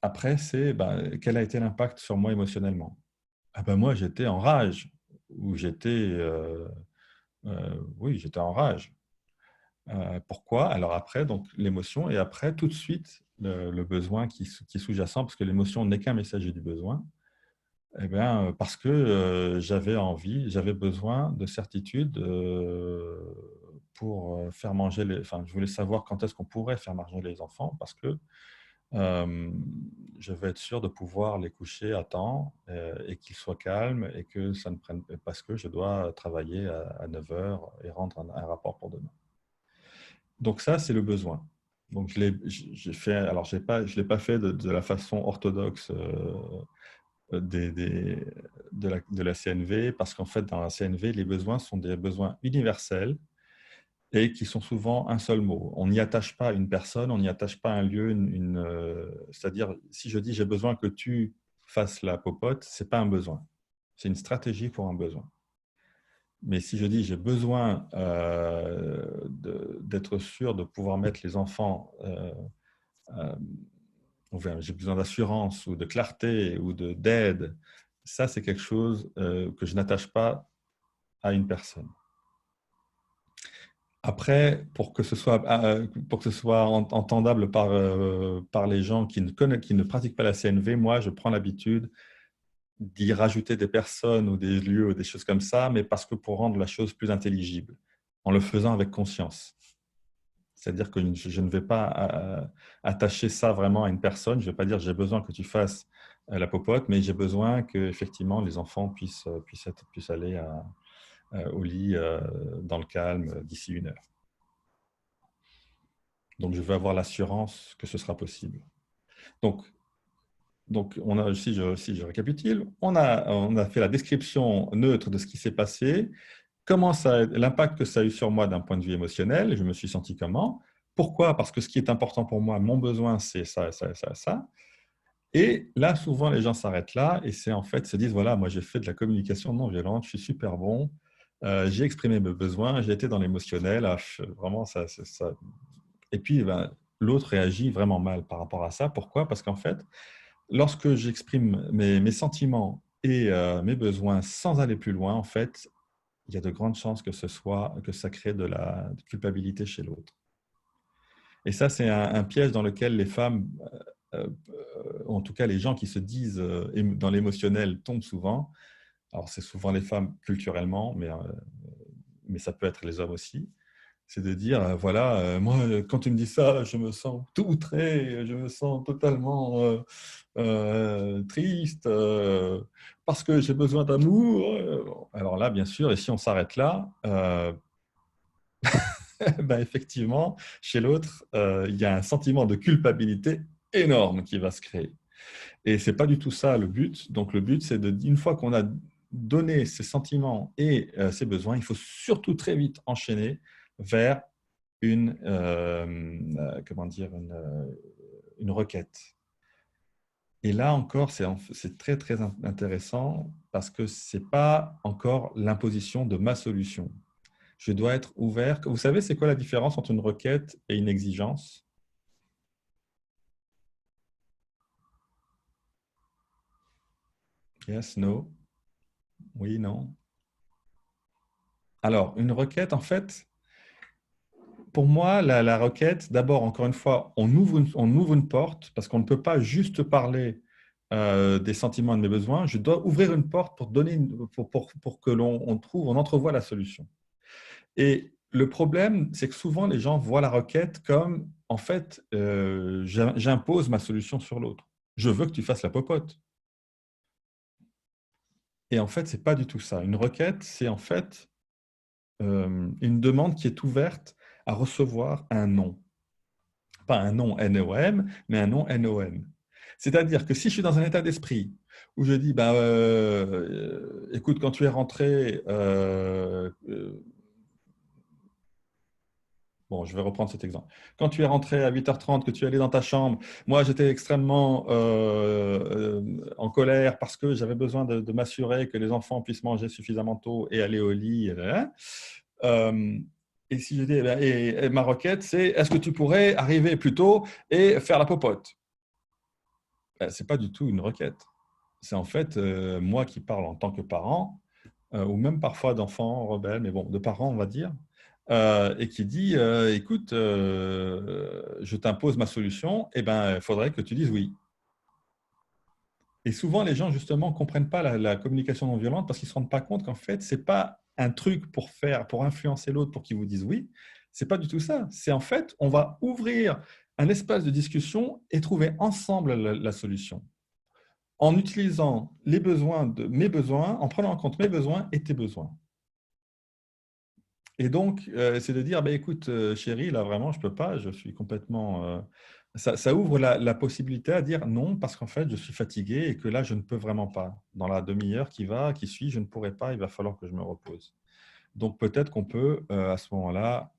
après, c'est quel a été l'impact sur moi émotionnellement? Moi, j'étais en rage. Ou j'étais en rage. Pourquoi? Alors après, donc l'émotion, et après, tout de suite, le besoin qui est sous-jacent, parce que l'émotion n'est qu'un messager du besoin, parce que j'avais besoin de certitude pour faire manger je voulais savoir quand est-ce qu'on pourrait faire manger les enfants, parce que je veux être sûr de pouvoir les coucher à temps et qu'ils soient calmes et que ça ne prenne pas, parce que je dois travailler à 9h et rendre un rapport pour demain. Donc ça, c'est le besoin. Donc je ne l'ai pas fait de la façon orthodoxe de la CNV, parce qu'en fait, dans la CNV, les besoins sont des besoins universels et qui sont souvent un seul mot. On n'y attache pas une personne, on n'y attache pas un lieu, c'est-à-dire, si je dis « j'ai besoin que tu fasses la popote », ce n'est pas un besoin. C'est une stratégie pour un besoin. Mais si je dis « j'ai besoin d'être sûr de pouvoir mettre les enfants, j'ai besoin d'assurance ou de clarté ou d'aide », ça, c'est quelque chose que je n'attache pas à une personne. Après, pour que ce soit entendable par les gens qui ne pratiquent pas la CNV, moi, je prends l'habitude d'y rajouter des personnes ou des lieux ou des choses comme ça, mais parce que pour rendre la chose plus intelligible, en le faisant avec conscience. C'est-à-dire que je ne vais pas attacher ça vraiment à une personne. Je ne vais pas dire j'ai besoin que tu fasses la popote, mais j'ai besoin que effectivement les enfants puissent aller au lit dans le calme d'ici 1 heure. Donc, je veux avoir l'assurance que ce sera possible. Donc, donc si je récapitule, on a fait la description neutre de ce qui s'est passé, l'impact que ça a eu sur moi d'un point de vue émotionnel, je me suis senti comment. Pourquoi? Parce que ce qui est important pour moi, mon besoin, c'est ça, ça, ça, ça. Et là, souvent, les gens s'arrêtent là et se disent, voilà, moi, j'ai fait de la communication non violente, je suis super bon, j'ai exprimé mes besoins, j'ai été dans l'émotionnel, vraiment, ça. Et puis, l'autre réagit vraiment mal par rapport à ça. Pourquoi? Parce qu'en fait, lorsque j'exprime mes sentiments et mes besoins sans aller plus loin, en fait, il y a de grandes chances que ça crée de la culpabilité chez l'autre. Et ça, c'est un piège dans lequel les femmes, en tout cas les gens qui se disent dans l'émotionnel, tombent souvent. Alors, c'est souvent les femmes culturellement, mais ça peut être les hommes aussi. C'est de dire, voilà, moi, quand tu me dis ça, je me sens tout outré, je me sens totalement triste, parce que j'ai besoin d'amour. Alors là, bien sûr, et si on s'arrête là, effectivement, chez l'autre, il y a un sentiment de culpabilité énorme qui va se créer. Et ce n'est pas du tout ça le but. Donc, le but, c'est une fois qu'on a donné ses sentiments et ses besoins, il faut surtout très vite enchaîner vers une requête. Et là encore, c'est très, très intéressant parce que ce n'est pas encore l'imposition de ma solution. Je dois être ouvert. Vous savez, c'est quoi la différence entre une requête et une exigence? Yes, no. Oui, non. Alors, une requête, en fait, pour moi, la requête, d'abord, encore une fois, on ouvre une porte parce qu'on ne peut pas juste parler des sentiments et de mes besoins. Je dois ouvrir une porte pour que on entrevoie la solution. Et le problème, c'est que souvent, les gens voient la requête comme, en fait, j'impose ma solution sur l'autre. Je veux que tu fasses la popote. Et en fait, ce n'est pas du tout ça. Une requête, c'est en fait une demande qui est ouverte à recevoir un non. Pas un non N-O-M, mais un non N-O-M. C'est-à-dire que si je suis dans un état d'esprit où je dis, écoute, quand tu es rentré, bon, je vais reprendre cet exemple. Quand tu es rentré à 8h30, que tu es allé dans ta chambre, moi, j'étais extrêmement en colère parce que j'avais besoin de m'assurer que les enfants puissent manger suffisamment tôt et aller au lit. Et si je dis, et ma requête, c'est est-ce que tu pourrais arriver plus tôt et faire la popote? Ce n'est pas du tout une requête. C'est en fait moi qui parle en tant que parent, ou même parfois d'enfants rebelles, mais bon, de parents, on va dire, et qui dit écoute, je t'impose ma solution, et il faudrait que tu dises oui. Et souvent, les gens, justement, ne comprennent pas la communication non violente parce qu'ils ne se rendent pas compte qu'en fait, ce n'est pas un truc pour influencer l'autre pour qu'il vous dise oui. Ce n'est pas du tout ça. C'est en fait, on va ouvrir un espace de discussion et trouver ensemble la solution en utilisant mes besoins, en prenant en compte mes besoins et tes besoins. Et donc, c'est de dire, écoute, chérie, là, vraiment, je ne peux pas, je suis complètement… Ça ouvre la possibilité à dire non, parce qu'en fait, je suis fatigué et que là, je ne peux vraiment pas. Dans la demi-heure qui suit, je ne pourrai pas, il va falloir que je me repose. Donc, peut-être qu'on peut, à ce moment-là,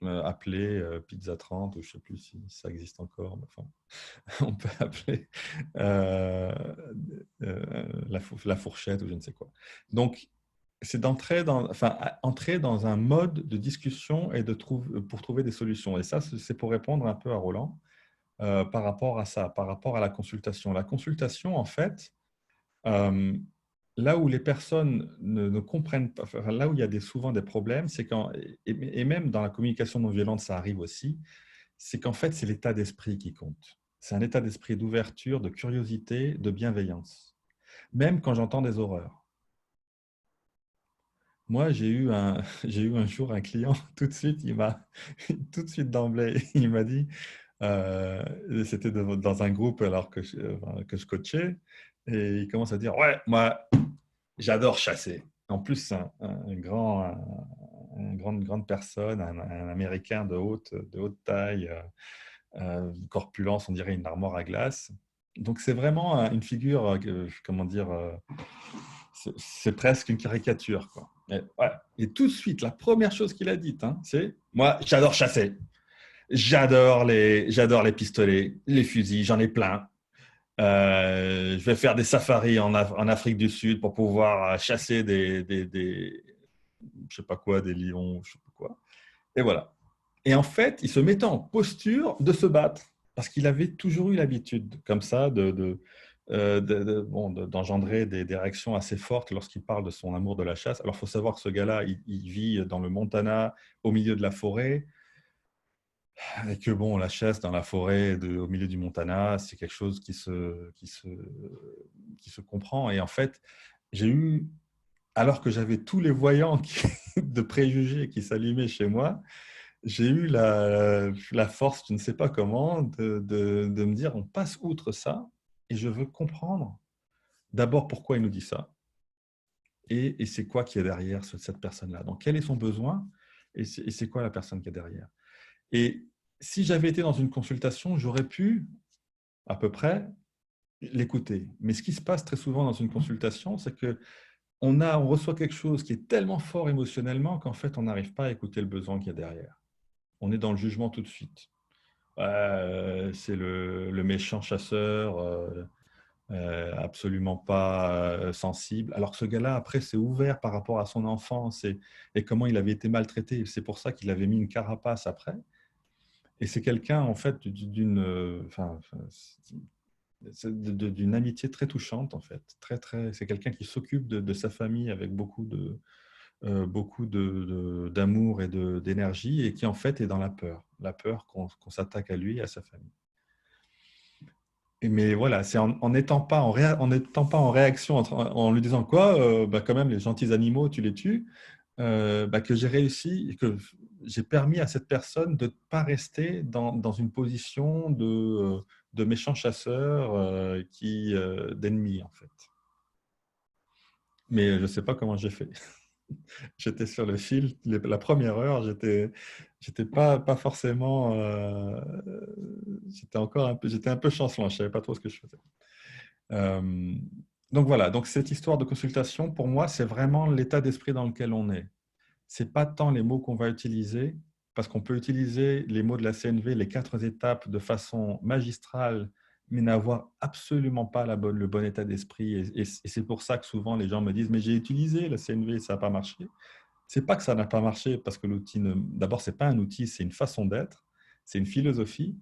appeler Pizza 30, ou je ne sais plus si ça existe encore, mais enfin, on peut appeler la fourchette ou je ne sais quoi. Donc, c'est entrer dans un mode de discussion et pour trouver des solutions. Et ça, c'est pour répondre un peu à Roland par rapport à ça, par rapport à la consultation. La consultation, en fait, là où les personnes ne comprennent pas, là où il y a souvent des problèmes, c'est et même dans la communication non violente, ça arrive aussi, c'est qu'en fait, c'est l'état d'esprit qui compte. C'est un état d'esprit d'ouverture, de curiosité, de bienveillance. Même quand j'entends des horreurs. Moi, j'ai eu un jour un client, tout de suite d'emblée, il m'a dit, c'était dans un groupe alors que je coachais, et il commence à dire, ouais, moi, j'adore chasser. En plus, c'est une grande personne, un Américain de haute taille, corpulence, on dirait une armoire à glace. Donc, c'est vraiment une figure, comment dire, c'est presque une caricature, quoi. Et tout de suite, la première chose qu'il a dite, hein, c'est « Moi, j'adore chasser. J'adore les pistolets, les fusils, j'en ai plein. Je vais faire des safaris en Afrique du Sud pour pouvoir chasser je sais pas quoi, des lions, je sais pas quoi. » Et voilà. Et en fait, il se mettait en posture de se battre parce qu'il avait toujours eu l'habitude, comme ça, d'engendrer des réactions assez fortes lorsqu'il parle de son amour de la chasse. Alors, il faut savoir que ce gars-là, il vit dans le Montana, au milieu de la forêt. Et que bon, la chasse dans la forêt au milieu du Montana, c'est quelque chose qui se comprend. Et en fait, alors que j'avais tous les voyants de préjugés qui s'allumaient chez moi, j'ai eu la force, je ne sais pas comment, de me dire, on passe outre ça et je veux comprendre d'abord pourquoi il nous dit ça et c'est quoi qui est derrière cette personne-là. Donc, quel est son besoin et c'est quoi la personne qui est derrière. Et si j'avais été dans une consultation, j'aurais pu, à peu près, l'écouter. Mais ce qui se passe très souvent dans une consultation, c'est qu'on reçoit quelque chose qui est tellement fort émotionnellement qu'en fait, on n'arrive pas à écouter le besoin qu'il y a derrière. On est dans le jugement tout de suite. C'est le méchant chasseur, absolument pas sensible. Alors que ce gars-là, après, s'est ouvert par rapport à son enfance et comment il avait été maltraité. C'est pour ça qu'il avait mis une carapace après. Et c'est quelqu'un, en fait, d'une amitié très touchante, en fait. C'est quelqu'un qui s'occupe de sa famille avec beaucoup d'amour et d'énergie et qui, en fait, est dans la peur qu'on s'attaque à lui et à sa famille. Mais voilà, c'est en n'étant pas en réaction, en lui disant quoi, quand même, les gentils animaux, tu les tues, que j'ai réussi, que j'ai permis à cette personne de ne pas rester dans une position de méchant chasseur d'ennemi, en fait. Mais je ne sais pas comment j'ai fait. J'étais sur le fil, la première heure, j'étais pas forcément... j'étais un peu chancelant, je ne savais pas trop ce que je faisais. Donc voilà, donc cette histoire de consultation, pour moi, c'est vraiment l'état d'esprit dans lequel on est. Ce n'est pas tant les mots qu'on va utiliser, parce qu'on peut utiliser les mots de la CNV, les 4 étapes, de façon magistrale, mais n'avoir absolument pas le bon état d'esprit. Et c'est pour ça que souvent les gens me disent « mais j'ai utilisé la CNV et ça n'a pas marché ». Ce n'est pas que ça n'a pas marché, parce que l'outil, d'abord, ce n'est pas un outil, c'est une façon d'être, c'est une philosophie.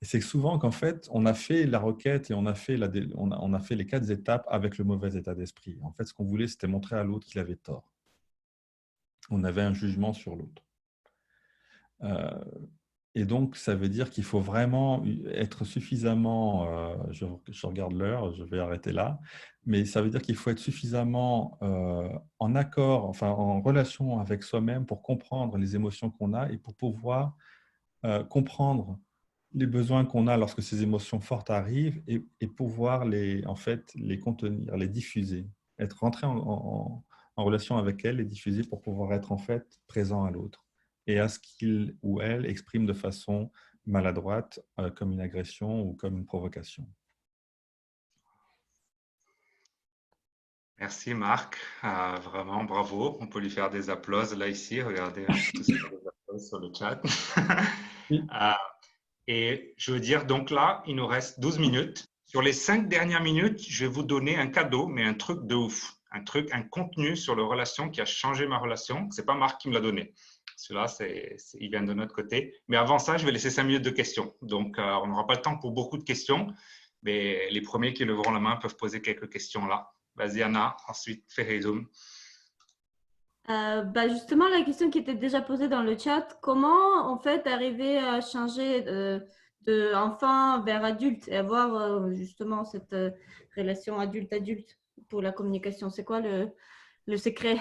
Et c'est souvent qu'en fait, on a fait la requête et on a fait les 4 étapes avec le mauvais état d'esprit. En fait, ce qu'on voulait, c'était montrer à l'autre qu'il avait tort. On avait un jugement sur l'autre. Et donc, ça veut dire qu'il faut vraiment être suffisamment, je regarde l'heure, je vais arrêter là, mais ça veut dire qu'il faut être suffisamment en accord, enfin en relation avec soi-même pour comprendre les émotions qu'on a et pour pouvoir comprendre les besoins qu'on a lorsque ces émotions fortes arrivent et pouvoir les contenir, les diffuser, être rentré en relation avec elles, les diffuser pour pouvoir être en fait présent à l'autre et à ce qu'il ou elle exprime de façon maladroite comme une agression ou comme une provocation. Merci Marc, vraiment bravo. On peut lui faire des applaudissements là ici, regardez, tous des applaudissements sur le chat. Et je veux dire, donc là, il nous reste 12 minutes. Sur les 5 dernières minutes, je vais vous donner un cadeau, mais un truc de ouf. Un contenu sur la relation qui a changé ma relation. Ce n'est pas Marc qui me l'a donné. Celui-là, il vient de notre côté. Mais avant ça, je vais laisser 5 minutes de questions. Donc, on n'aura pas le temps pour beaucoup de questions, mais les premiers qui leveront la main peuvent poser quelques questions là. Vas-y, Anna. Ensuite, Ferrezoum. Justement, la question qui était déjà posée dans le chat, comment en fait arriver à changer de enfant vers adulte et avoir justement cette relation adulte-adulte pour la communication? C'est quoi le secret?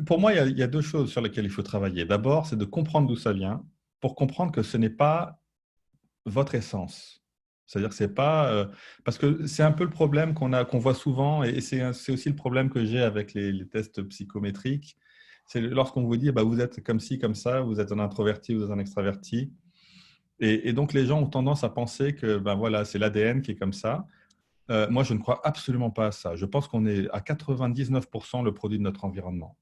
Pour moi, il y a 2 choses sur lesquelles il faut travailler. D'abord, c'est de comprendre d'où ça vient pour comprendre que ce n'est pas votre essence. C'est-à-dire que c'est pas… parce que c'est un peu le problème qu'on voit souvent et c'est aussi le problème que j'ai avec les tests psychométriques. C'est lorsqu'on vous dit vous êtes comme ci, comme ça, vous êtes un introverti, vous êtes un extraverti. Et donc, les gens ont tendance à penser que ben voilà, c'est l'ADN qui est comme ça. Moi, je ne crois absolument pas à ça. Je pense qu'on est à 99% le produit de notre environnement.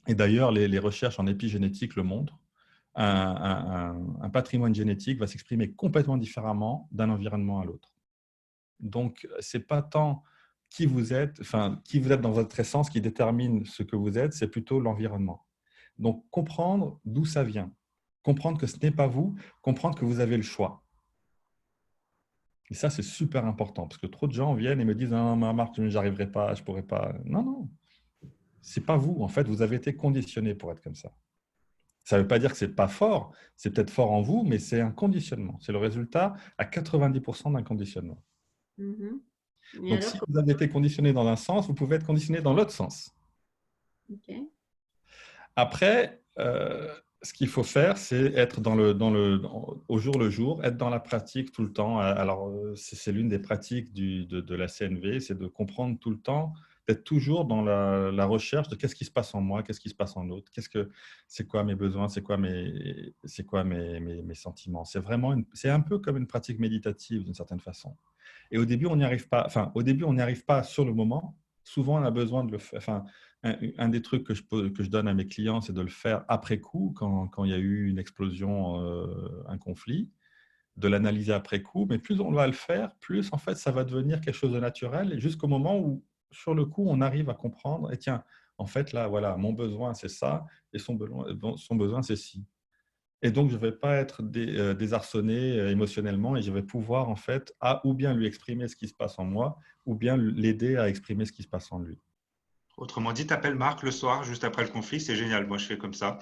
Et d'ailleurs, les recherches en épigénétique le montrent. Un patrimoine génétique va s'exprimer complètement différemment d'un environnement à l'autre. Donc, ce n'est pas tant qui vous êtes dans votre essence qui détermine ce que vous êtes, c'est plutôt l'environnement. Donc, comprendre d'où ça vient, comprendre que ce n'est pas vous, comprendre que vous avez le choix. Et ça, c'est super important parce que trop de gens viennent et me disent « Non, Marc, je n'arriverai pas, je ne pourrai pas. » Non, non, ce n'est pas vous. En fait, vous avez été conditionné pour être comme ça. Ça ne veut pas dire que ce n'est pas fort, c'est peut-être fort en vous, mais c'est un conditionnement. C'est le résultat à 90% d'un conditionnement. Donc, si vous avez été conditionné dans un sens, vous pouvez être conditionné dans l'autre sens. Okay. Après, ce qu'il faut faire, c'est être au jour le jour, être dans la pratique tout le temps. Alors, c'est l'une des pratiques de la CNV, c'est de comprendre tout le temps, d'être toujours dans la recherche de qu'est-ce qui se passe en moi, qu'est-ce qui se passe en l'autre, c'est quoi mes besoins, c'est quoi mes sentiments. C'est un peu comme une pratique méditative d'une certaine façon. Et au début, on n'y arrive pas. Enfin, au début, on n'y arrive pas sur le moment. Souvent, on a besoin de le faire. Enfin, un des trucs que je donne à mes clients, c'est de le faire après coup, quand il y a eu une explosion, un conflit, de l'analyser après coup. Mais plus on va le faire, plus en fait, ça va devenir quelque chose de naturel, jusqu'au moment où, sur le coup, on arrive à comprendre. Et tiens, en fait, là, voilà, mon besoin, c'est ça, et son besoin, c'est ci. Et donc, je ne vais pas être désarçonné émotionnellement et je vais pouvoir, en fait, ou bien lui exprimer ce qui se passe en moi, ou bien l'aider à exprimer ce qui se passe en lui. Autrement dit, tu appelles Marc le soir, juste après le conflit, c'est génial. Moi, je fais comme ça.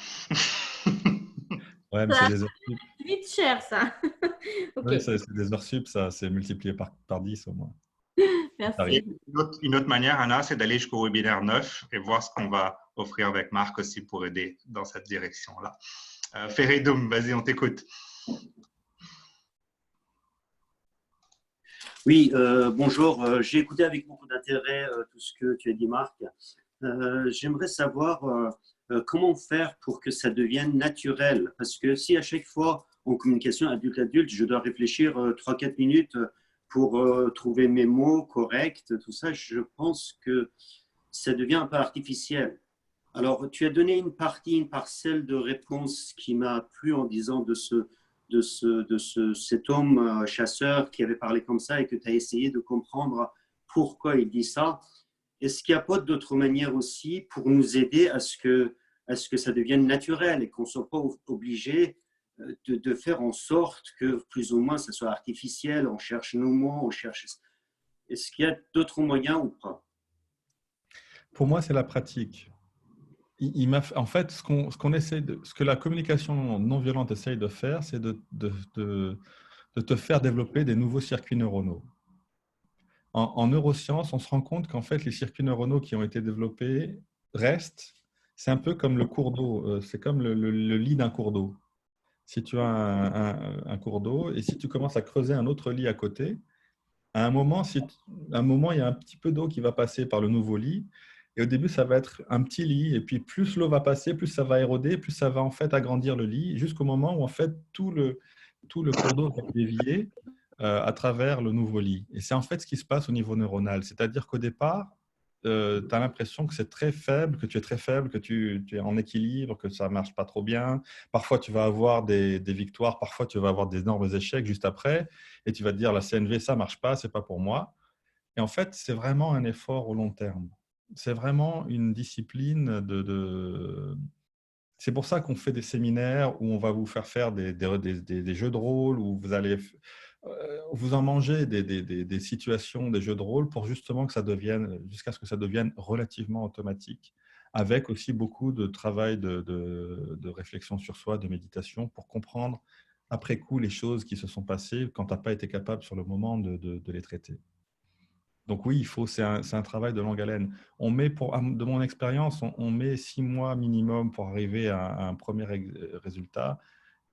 Ouais, mais c'est des heures sup. Vite cher, ça. Okay. Oui, c'est des heures sup, ça, c'est multiplié par 10 au moins. Merci. Une autre manière, Anna, c'est d'aller jusqu'au webinaire 9 et voir ce qu'on va offrir avec Marc aussi pour aider dans cette direction-là. Feridun, vas-y, on t'écoute. Oui, bonjour. J'ai écouté avec beaucoup d'intérêt tout ce que tu as dit, Marc. J'aimerais savoir comment faire pour que ça devienne naturel. Parce que si à chaque fois, en communication adulte-adulte, je dois réfléchir 3-4 minutes pour trouver mes mots corrects, tout ça, je pense que ça devient un peu artificiel. Alors, tu as donné une parcelle de réponse qui m'a plu en disant cet homme chasseur qui avait parlé comme ça et que tu as essayé de comprendre pourquoi il dit ça. Est-ce qu'il n'y a pas d'autre manière aussi pour nous aider à ce que ça devienne naturel et qu'on ne soit pas obligé de faire en sorte que plus ou moins ça soit artificiel, on cherche nos mots, on cherche… Est-ce qu'il y a d'autres moyens ou pas? Pour moi, c'est la pratique. En fait, ce que la communication non violente essaye de faire, c'est de te faire développer des nouveaux circuits neuronaux. En neurosciences, on se rend compte qu'en fait, les circuits neuronaux qui ont été développés restent. C'est un peu comme le cours d'eau, c'est comme le lit d'un cours d'eau. Si tu as un cours d'eau et si tu commences à creuser un autre lit à côté, à un moment, il y a un petit peu d'eau qui va passer par le nouveau lit. Et au début, ça va être un petit lit. Et puis, plus l'eau va passer, plus ça va éroder, plus ça va en fait agrandir le lit, jusqu'au moment où en fait tout le cours d'eau va dévier à travers le nouveau lit. Et c'est en fait ce qui se passe au niveau neuronal. C'est-à-dire qu'au départ, tu as l'impression que c'est très faible, que tu es très faible, que tu es en équilibre, que ça ne marche pas trop bien. Parfois, tu vas avoir des victoires, parfois, tu vas avoir d'énormes échecs juste après. Et tu vas te dire, la CNV, ça ne marche pas, ce n'est pas pour moi. Et en fait, c'est vraiment un effort au long terme. C'est vraiment une discipline C'est pour ça qu'on fait des séminaires où on va vous faire des jeux de rôle, où vous allez vous en manger des situations, des jeux de rôle pour justement jusqu'à ce que ça devienne relativement automatique, avec aussi beaucoup de travail de réflexion sur soi, de méditation, pour comprendre après coup les choses qui se sont passées quand tu n'as pas été capable sur le moment de les traiter. Donc oui, c'est un travail de longue haleine. De mon expérience, on met 6 mois minimum pour arriver à un premier résultat.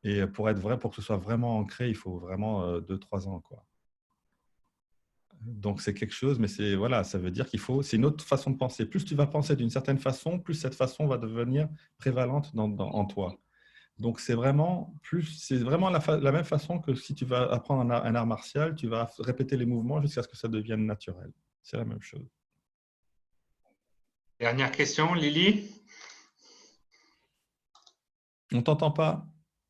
Et pour que ce soit vraiment ancré, il faut vraiment 2-3 ans, quoi. Donc c'est quelque chose, mais ça veut dire c'est une autre façon de penser. Plus tu vas penser d'une certaine façon, plus cette façon va devenir prévalente en toi. Donc, c'est vraiment la même façon que si tu vas apprendre un art martial, tu vas répéter les mouvements jusqu'à ce que ça devienne naturel. C'est la même chose. Dernière question, Lily. On ne t'entend pas.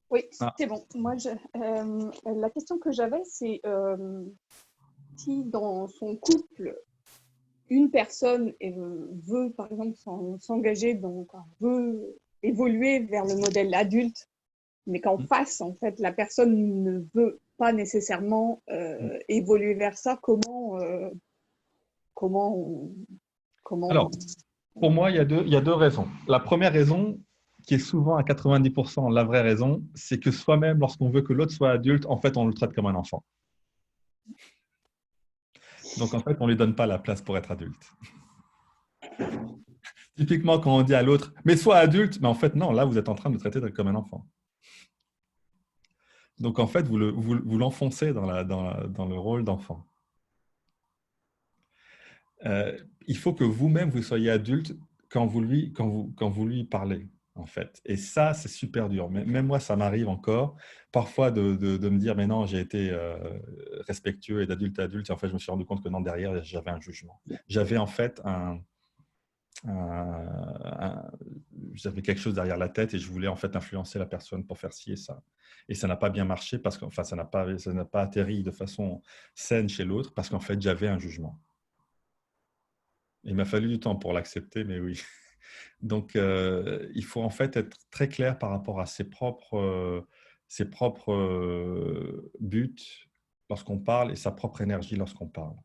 Oui, c'est bon. Moi, la question que j'avais, c'est si dans son couple, une personne veut, par exemple, s'engager, veut évoluer vers le modèle adulte, mais qu'en face, en fait, la personne ne veut pas nécessairement évoluer vers ça, Alors, pour moi, il y a deux raisons. La première raison, qui est souvent à 90% la vraie raison, c'est que soi-même, lorsqu'on veut que l'autre soit adulte, en fait, on le traite comme un enfant. Donc, en fait, on ne lui donne pas la place pour être adulte. Typiquement, quand on dit à l'autre, mais sois adulte, mais en fait, non, là, vous êtes en train de le traiter comme un enfant. Donc, en fait, vous l'enfoncez dans le rôle d'enfant. Il faut que vous-même, vous soyez adulte quand vous lui parlez, en fait. Et ça, c'est super dur. Même moi, ça m'arrive encore parfois de me dire, mais non, j'ai été respectueux et d'adulte à adulte. Et en fait, je me suis rendu compte que non, derrière, j'avais un jugement. J'avais en fait j'avais quelque chose derrière la tête et je voulais en fait influencer la personne pour faire ci et ça. Et ça n'a pas bien marché parce que ça n'a pas atterri de façon saine chez l'autre parce qu'en fait, j'avais un jugement. Il m'a fallu du temps pour l'accepter, mais oui. Donc, il faut en fait être très clair par rapport à ses propres buts lorsqu'on parle et sa propre énergie lorsqu'on parle.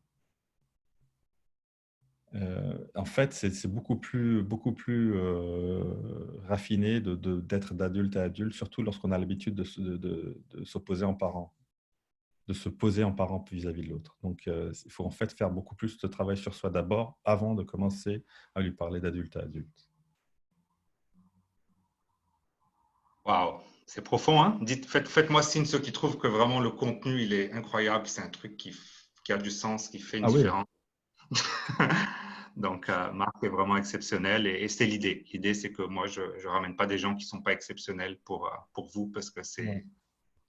En fait, c'est beaucoup plus raffiné d'être d'adulte à adulte, surtout lorsqu'on a l'habitude de s'opposer en parent, de se poser en parent vis-à-vis de l'autre. Donc, il faut en fait faire beaucoup plus de travail sur soi d'abord avant de commencer à lui parler d'adulte à adulte. Waouh, c'est profond, hein? Faites-moi signe ceux qui trouvent que vraiment le contenu, il est incroyable, c'est un truc qui a du sens, qui fait une différence. Oui. Donc, Marc est vraiment exceptionnel et c'est l'idée. L'idée, c'est que moi, je ne ramène pas des gens qui ne sont pas exceptionnels pour vous parce que c'est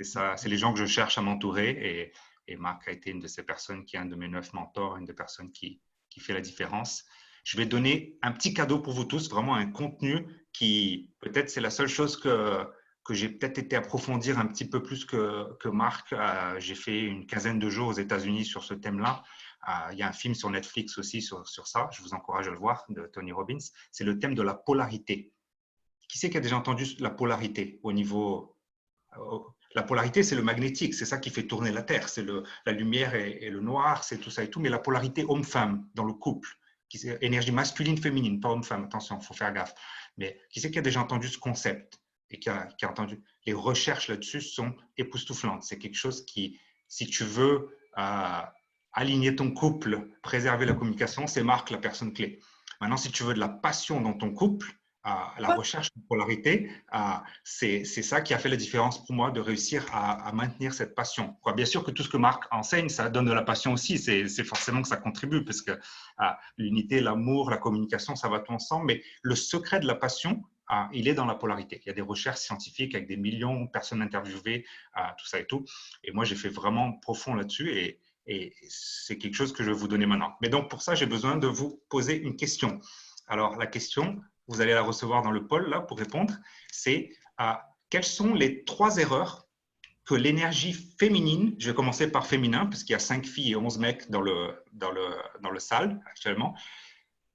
les gens que je cherche à m'entourer et Marc a été une de ces personnes qui est un de mes 9 mentors, une des personnes qui fait la différence. Je vais donner un petit cadeau pour vous tous, vraiment un contenu qui, peut-être, c'est la seule chose que j'ai peut-être été approfondir un petit peu plus que Marc. J'ai fait une quinzaine de jours aux États-Unis sur ce thème-là. Il y a un film sur Netflix aussi sur ça, je vous encourage à le voir, de Tony Robbins. C'est le thème de la polarité. Qui c'est qui a déjà entendu la polarité au niveau… La polarité, c'est le magnétique, c'est ça qui fait tourner la Terre, c'est la lumière et le noir, c'est tout ça et tout, mais la polarité homme-femme dans le couple, énergie masculine, féminine, pas homme-femme, attention, il faut faire gaffe. Mais qui c'est qui a déjà entendu ce concept et qui a entendu… Les recherches là-dessus sont époustouflantes. C'est quelque chose qui, si tu veux… aligner ton couple, préserver la communication, c'est Marc la personne clé. Maintenant, si tu veux de la passion dans ton couple, la recherche de polarité, c'est ça qui a fait la différence pour moi de réussir à maintenir cette passion. Bien sûr que tout ce que Marc enseigne, ça donne de la passion aussi, c'est forcément que ça contribue, parce que l'unité, l'amour, la communication, ça va tout ensemble, mais le secret de la passion, il est dans la polarité. Il y a des recherches scientifiques avec des millions de personnes interviewées, tout ça et tout. Et moi, j'ai fait vraiment profond là-dessus et c'est quelque chose que je vais vous donner maintenant. Mais donc, pour ça, j'ai besoin de vous poser une question. Alors, la question, vous allez la recevoir dans le poll là pour répondre, c'est quelles sont les 3 erreurs que l'énergie féminine, je vais commencer par féminin, parce qu'il y a 5 filles et 11 mecs dans le salle actuellement.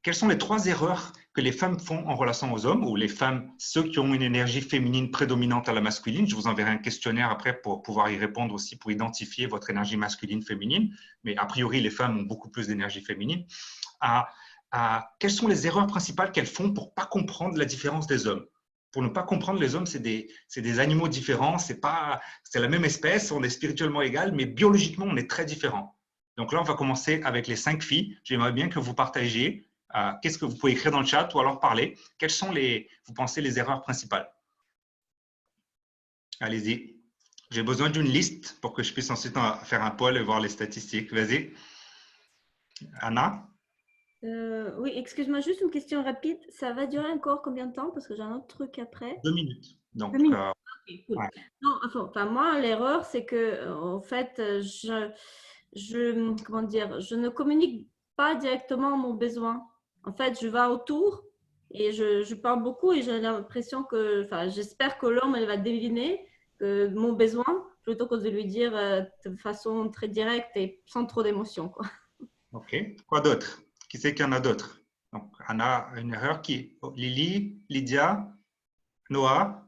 Quelles sont les 3 erreurs que les femmes font en relation aux hommes, ou les femmes, ceux qui ont une énergie féminine prédominante à la masculine? Je vous enverrai un questionnaire après pour pouvoir y répondre aussi, pour identifier votre énergie masculine-féminine. Mais a priori, les femmes ont beaucoup plus d'énergie féminine. Quelles sont les erreurs principales qu'elles font pour ne pas comprendre la différence des hommes? Pour ne pas comprendre les hommes, c'est des animaux différents, c'est la même espèce, on est spirituellement égal, mais biologiquement, on est très différents. Donc là, on va commencer avec les 5 filles. J'aimerais bien que vous partagiez. Qu'est-ce que vous pouvez écrire dans le chat ou alors parler? Quelles sont vous pensez, les erreurs principales? Allez-y. J'ai besoin d'une liste pour que je puisse ensuite faire un poll et voir les statistiques. Vas-y. Anna? Oui, excuse-moi, juste une question rapide. Ça va durer encore combien de temps? Parce que j'ai un autre truc après. 2 minutes. Donc, 2 minutes. Cool. Ouais. Non, enfin, moi, l'erreur, c'est que, en fait, comment dire, je ne communique pas directement mon besoin. En fait, je vais autour et je parle beaucoup et j'ai l'impression que, enfin, j'espère que l'homme, elle va deviner mon besoin plutôt que de lui dire de façon très directe et sans trop d'émotion, quoi. OK. Quoi d'autre? Qui c'est qu'il y en a d'autres? Donc, on a une erreur qui... Lily, Lydia, Noah.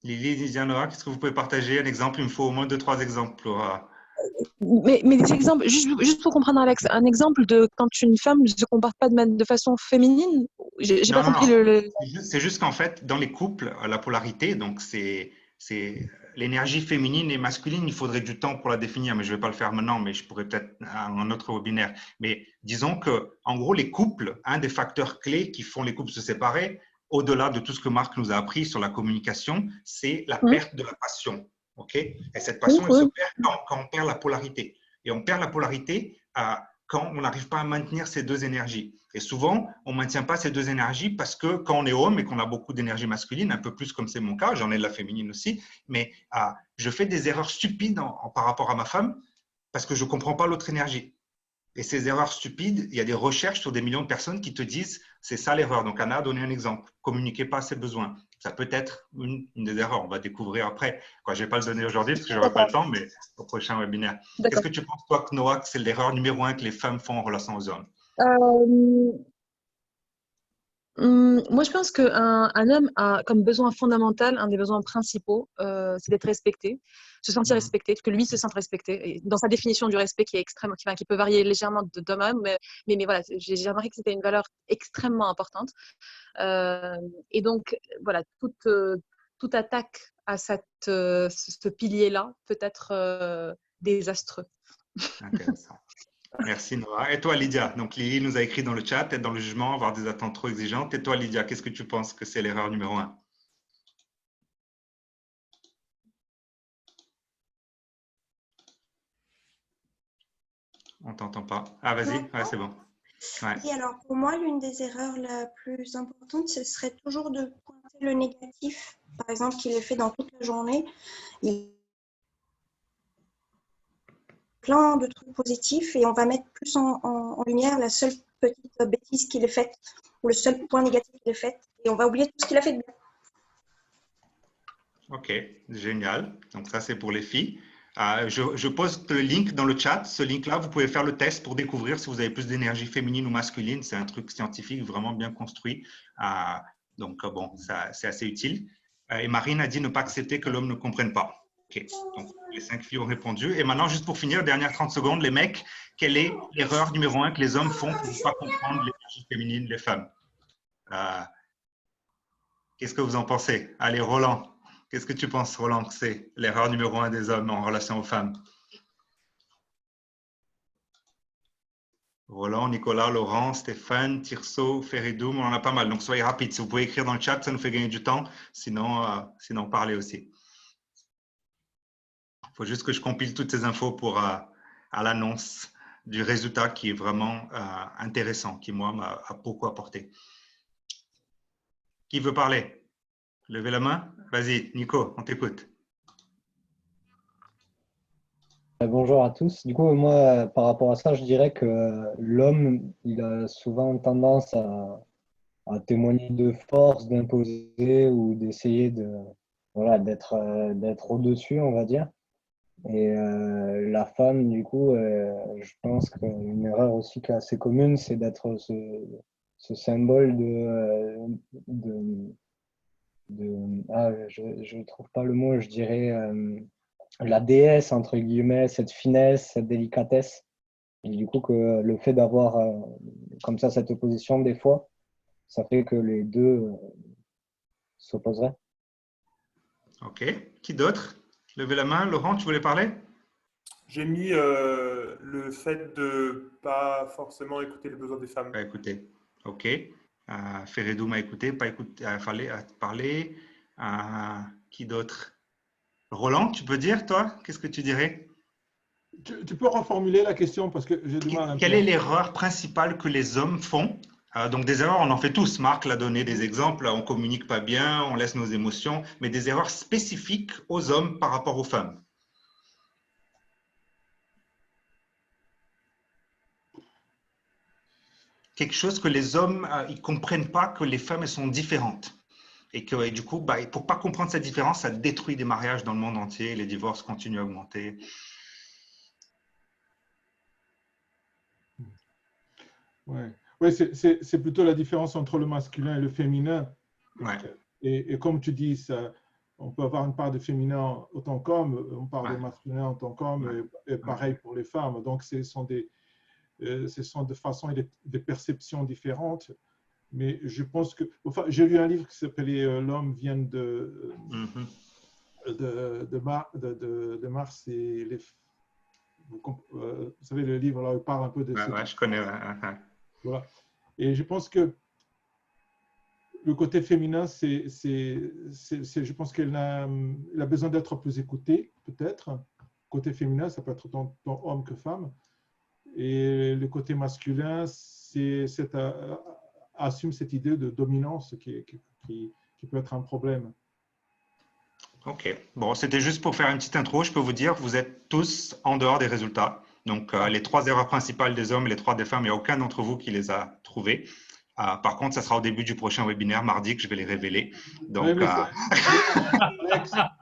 Lily, Lydia, Noah, qu'est-ce que vous pouvez partager? Un exemple, il me faut au moins 2-3 exemples pour... Mais des exemples, juste pour comprendre, Alex, un exemple de quand une femme ne se comporte pas de façon féminine, j'ai pas compris le... C'est juste qu'en fait, dans les couples, la polarité, donc c'est l'énergie féminine et masculine, il faudrait du temps pour la définir, mais je ne vais pas le faire maintenant, mais je pourrais peut-être un autre webinaire. Mais disons que, en gros, les couples, un des facteurs clés qui font les couples se séparer, au-delà de tout ce que Marc nous a appris sur la communication, c'est la perte de la passion. Okay? Et cette passion, elle se perd quand on perd la polarité. Et on perd la polarité quand on n'arrive pas à maintenir ces deux énergies. Et souvent, on ne maintient pas ces deux énergies parce que quand on est homme et qu'on a beaucoup d'énergie masculine, un peu plus comme c'est mon cas, j'en ai de la féminine aussi, mais je fais des erreurs stupides par rapport à ma femme parce que je ne comprends pas l'autre énergie. Et ces erreurs stupides, il y a des recherches sur des millions de personnes qui te disent c'est ça l'erreur. Donc, Anna a donné un exemple. Communiquez pas ses besoins. Ça peut être une des erreurs. On va découvrir après. Je ne vais pas le donner aujourd'hui parce que je n'aurai pas le temps, mais au prochain webinaire. Qu'est-ce que tu penses, toi, Noah, que c'est l'erreur numéro 1 que les femmes font en relation aux hommes? Moi, je pense qu'un homme a comme besoin fondamental, un des besoins principaux, c'est d'être respecté, se sentir respecté, que lui se sente respecté. Et dans sa définition du respect qui est extrême, qui peut varier légèrement d'homme à homme, mais voilà, j'ai remarqué que c'était une valeur extrêmement importante. Et donc, voilà, toute attaque à ce pilier-là peut être désastreux. Intéressant. Merci Noah. Et toi Lydia? Donc Lily nous a écrit dans le chat, être dans le jugement, avoir des attentes trop exigeantes. Et toi Lydia, qu'est-ce que tu penses que c'est l'erreur numéro 1? On t'entend pas. Ah vas-y, ouais, c'est bon. Ouais. Oui, alors pour moi, l'une des erreurs la plus importante, ce serait toujours de pointer le négatif. Par exemple, qu'il est fait dans toute la journée. Il plein de trucs positifs et on va mettre plus en lumière la seule petite bêtise qu'il ait faite ou le seul point négatif qu'il ait fait et on va oublier tout ce qu'il a fait de bien. Ok, génial. Donc ça, c'est pour les filles. Je poste le link dans le chat. Ce link-là, vous pouvez faire le test pour découvrir si vous avez plus d'énergie féminine ou masculine. C'est un truc scientifique vraiment bien construit. Donc bon, c'est assez utile. Et Marine a dit ne pas accepter que l'homme ne comprenne pas. Ok, donc les 5 filles ont répondu. Et maintenant, juste pour finir, dernière 30 secondes, les mecs, quelle est l'erreur numéro 1 que les hommes font pour ne pas comprendre l'énergie féminine des femmes? Qu'est-ce que vous en pensez? Allez, Roland, qu'est-ce que tu penses, Roland, que c'est l'erreur numéro 1 des hommes en relation aux femmes? Roland, Nicolas, Laurent, Stéphane, Tirso, Feridoum, on en a pas mal. Donc, soyez rapides. Si vous pouvez écrire dans le chat, ça nous fait gagner du temps. Sinon parlez aussi. Il faut juste que je compile toutes ces infos pour à l'annonce du résultat qui est vraiment intéressant, qui, moi, m'a beaucoup apporté. Qui veut parler? Levez la main. Vas-y, Nico, on t'écoute. Bonjour à tous. Du coup, moi, par rapport à ça, je dirais que l'homme, il a souvent tendance à témoigner de force, d'imposer ou d'essayer d'être au-dessus, on va dire. Et la femme, du coup, je pense qu'une erreur aussi qui est assez commune, c'est d'être ce symbole je ne trouve pas le mot, je dirais la déesse, entre guillemets, cette finesse, cette délicatesse. Et du coup, que le fait d'avoir comme ça cette opposition, des fois, ça fait que les deux s'opposeraient. Ok. Qui d'autre? Levez la main. Laurent, tu voulais parler? J'ai mis le fait de ne pas forcément écouter les besoins des femmes. Pas écouter. Ok. Feredou m'a écouté, pas écouté, fallait parler. Qui d'autre? Roland, tu peux dire, toi? Qu'est-ce que tu dirais? Tu peux reformuler la question parce que j'ai du mal à... Quelle est l'erreur principale que les hommes font Donc, des erreurs, on en fait tous. Marc l'a donné des exemples. On ne communique pas bien, on laisse nos émotions, mais des erreurs spécifiques aux hommes par rapport aux femmes. Quelque chose que les hommes, ils ne comprennent pas que les femmes, elles sont différentes. Et que du coup, pour ne pas comprendre cette différence, ça détruit des mariages dans le monde entier. Les divorces continuent à augmenter. Ouais, c'est plutôt la différence entre le masculin et le féminin. Ouais. Et comme tu dis, ça, on peut avoir une part de féminin autant qu'homme, une part de masculin autant qu'homme, et pareil pour les femmes. Donc, ce sont des façons et des perceptions différentes. Mais je pense que... Enfin, j'ai lu un livre qui s'appelait « L'homme vient de Mars et les... » Vous savez, le livre, là, il parle un peu de... Ouais, je connais. Voilà. Et je pense que le côté féminin, je pense qu'il a besoin d'être plus écouté, peut-être. Côté féminin, ça peut être tant homme que femme. Et le côté masculin, assume cette idée de dominance qui peut être un problème. Ok. Bon, c'était juste pour faire une petite intro. Je peux vous dire, vous êtes tous en dehors des résultats. Donc, les 3 erreurs principales des hommes et les 3 des femmes, il n'y a aucun d'entre vous qui les a trouvées. Par contre, ça sera au début du prochain webinaire, mardi, que je vais les révéler. Donc, oui,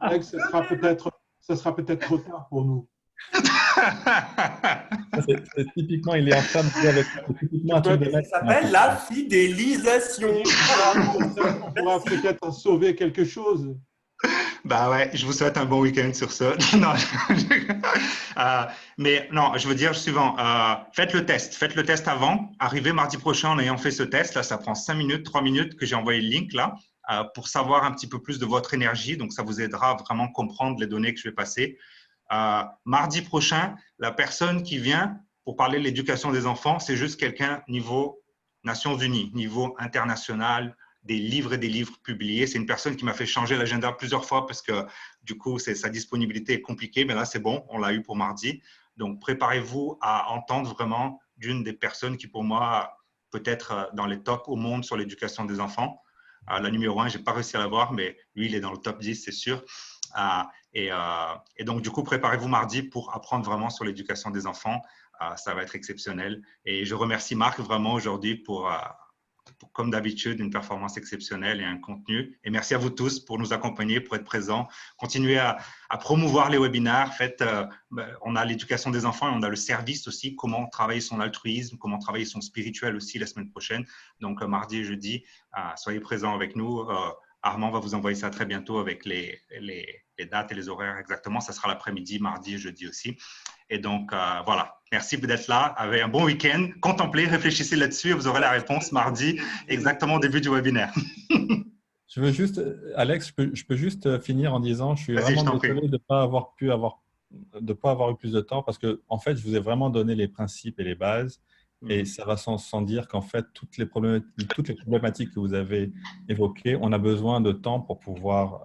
Alex, ça sera peut-être trop tard pour nous. C'est typiquement, il est en train de dire avec typiquement un truc de mec. Ça s'appelle la fidélisation. On pourra peut-être sauver quelque chose. Bah ouais, je vous souhaite un bon week-end sur ça. Non, mais non, je veux dire le suivant. Faites le test avant. Arrivez mardi prochain en ayant fait ce test. Là, ça prend 5 minutes, 3 minutes que j'ai envoyé le link là pour savoir un petit peu plus de votre énergie. Donc, ça vous aidera à vraiment comprendre les données que je vais passer. Mardi prochain, la personne qui vient pour parler de l'éducation des enfants, c'est juste quelqu'un niveau Nations Unies, niveau international, des livres et des livres publiés. C'est une personne qui m'a fait changer l'agenda plusieurs fois parce que du coup, sa disponibilité est compliquée, mais là, c'est bon, on l'a eu pour mardi. Donc, préparez-vous à entendre vraiment d'une des personnes qui, pour moi, peut être dans les tops au monde sur l'éducation des enfants. La numéro 1, je n'ai pas réussi à l'avoir, mais lui, il est dans le top 10, c'est sûr. Et donc, du coup, préparez-vous mardi pour apprendre vraiment sur l'éducation des enfants. Ça va être exceptionnel. Et je remercie Marc vraiment aujourd'hui pour comme d'habitude, une performance exceptionnelle et un contenu. Et merci à vous tous pour nous accompagner, pour être présents. Continuez à promouvoir les webinaires. On a l'éducation des enfants et on a le service aussi, comment travailler son altruisme, comment travailler son spirituel aussi la semaine prochaine. Donc, mardi et jeudi, soyez présents avec nous. Armand va vous envoyer ça très bientôt avec les dates et les horaires exactement. Ça sera l'après-midi, mardi et jeudi aussi. Et donc, voilà. Merci d'être là. Avez un bon week-end. Contemplez, réfléchissez là-dessus et vous aurez la réponse mardi, exactement au début du webinaire. Je veux juste, Alex, je peux juste finir en disant, je suis vraiment désolé de ne pas avoir eu plus de temps parce que, en fait, je vous ai vraiment donné les principes et les bases. Et ça va sans dire qu'en fait, toutes les problématiques que vous avez évoquées, on a besoin de temps pour pouvoir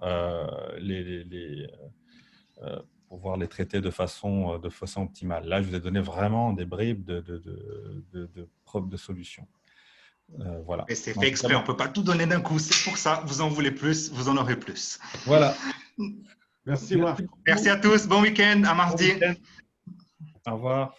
pouvoir les traiter de façon optimale. Là, je vous ai donné vraiment des bribes de solutions. Voilà. Et c'est fait exprès, on ne peut pas tout donner d'un coup. C'est pour ça, vous en voulez plus, vous en aurez plus. Voilà. Merci Marc. Merci à tous, bon week-end, à mardi. Au revoir.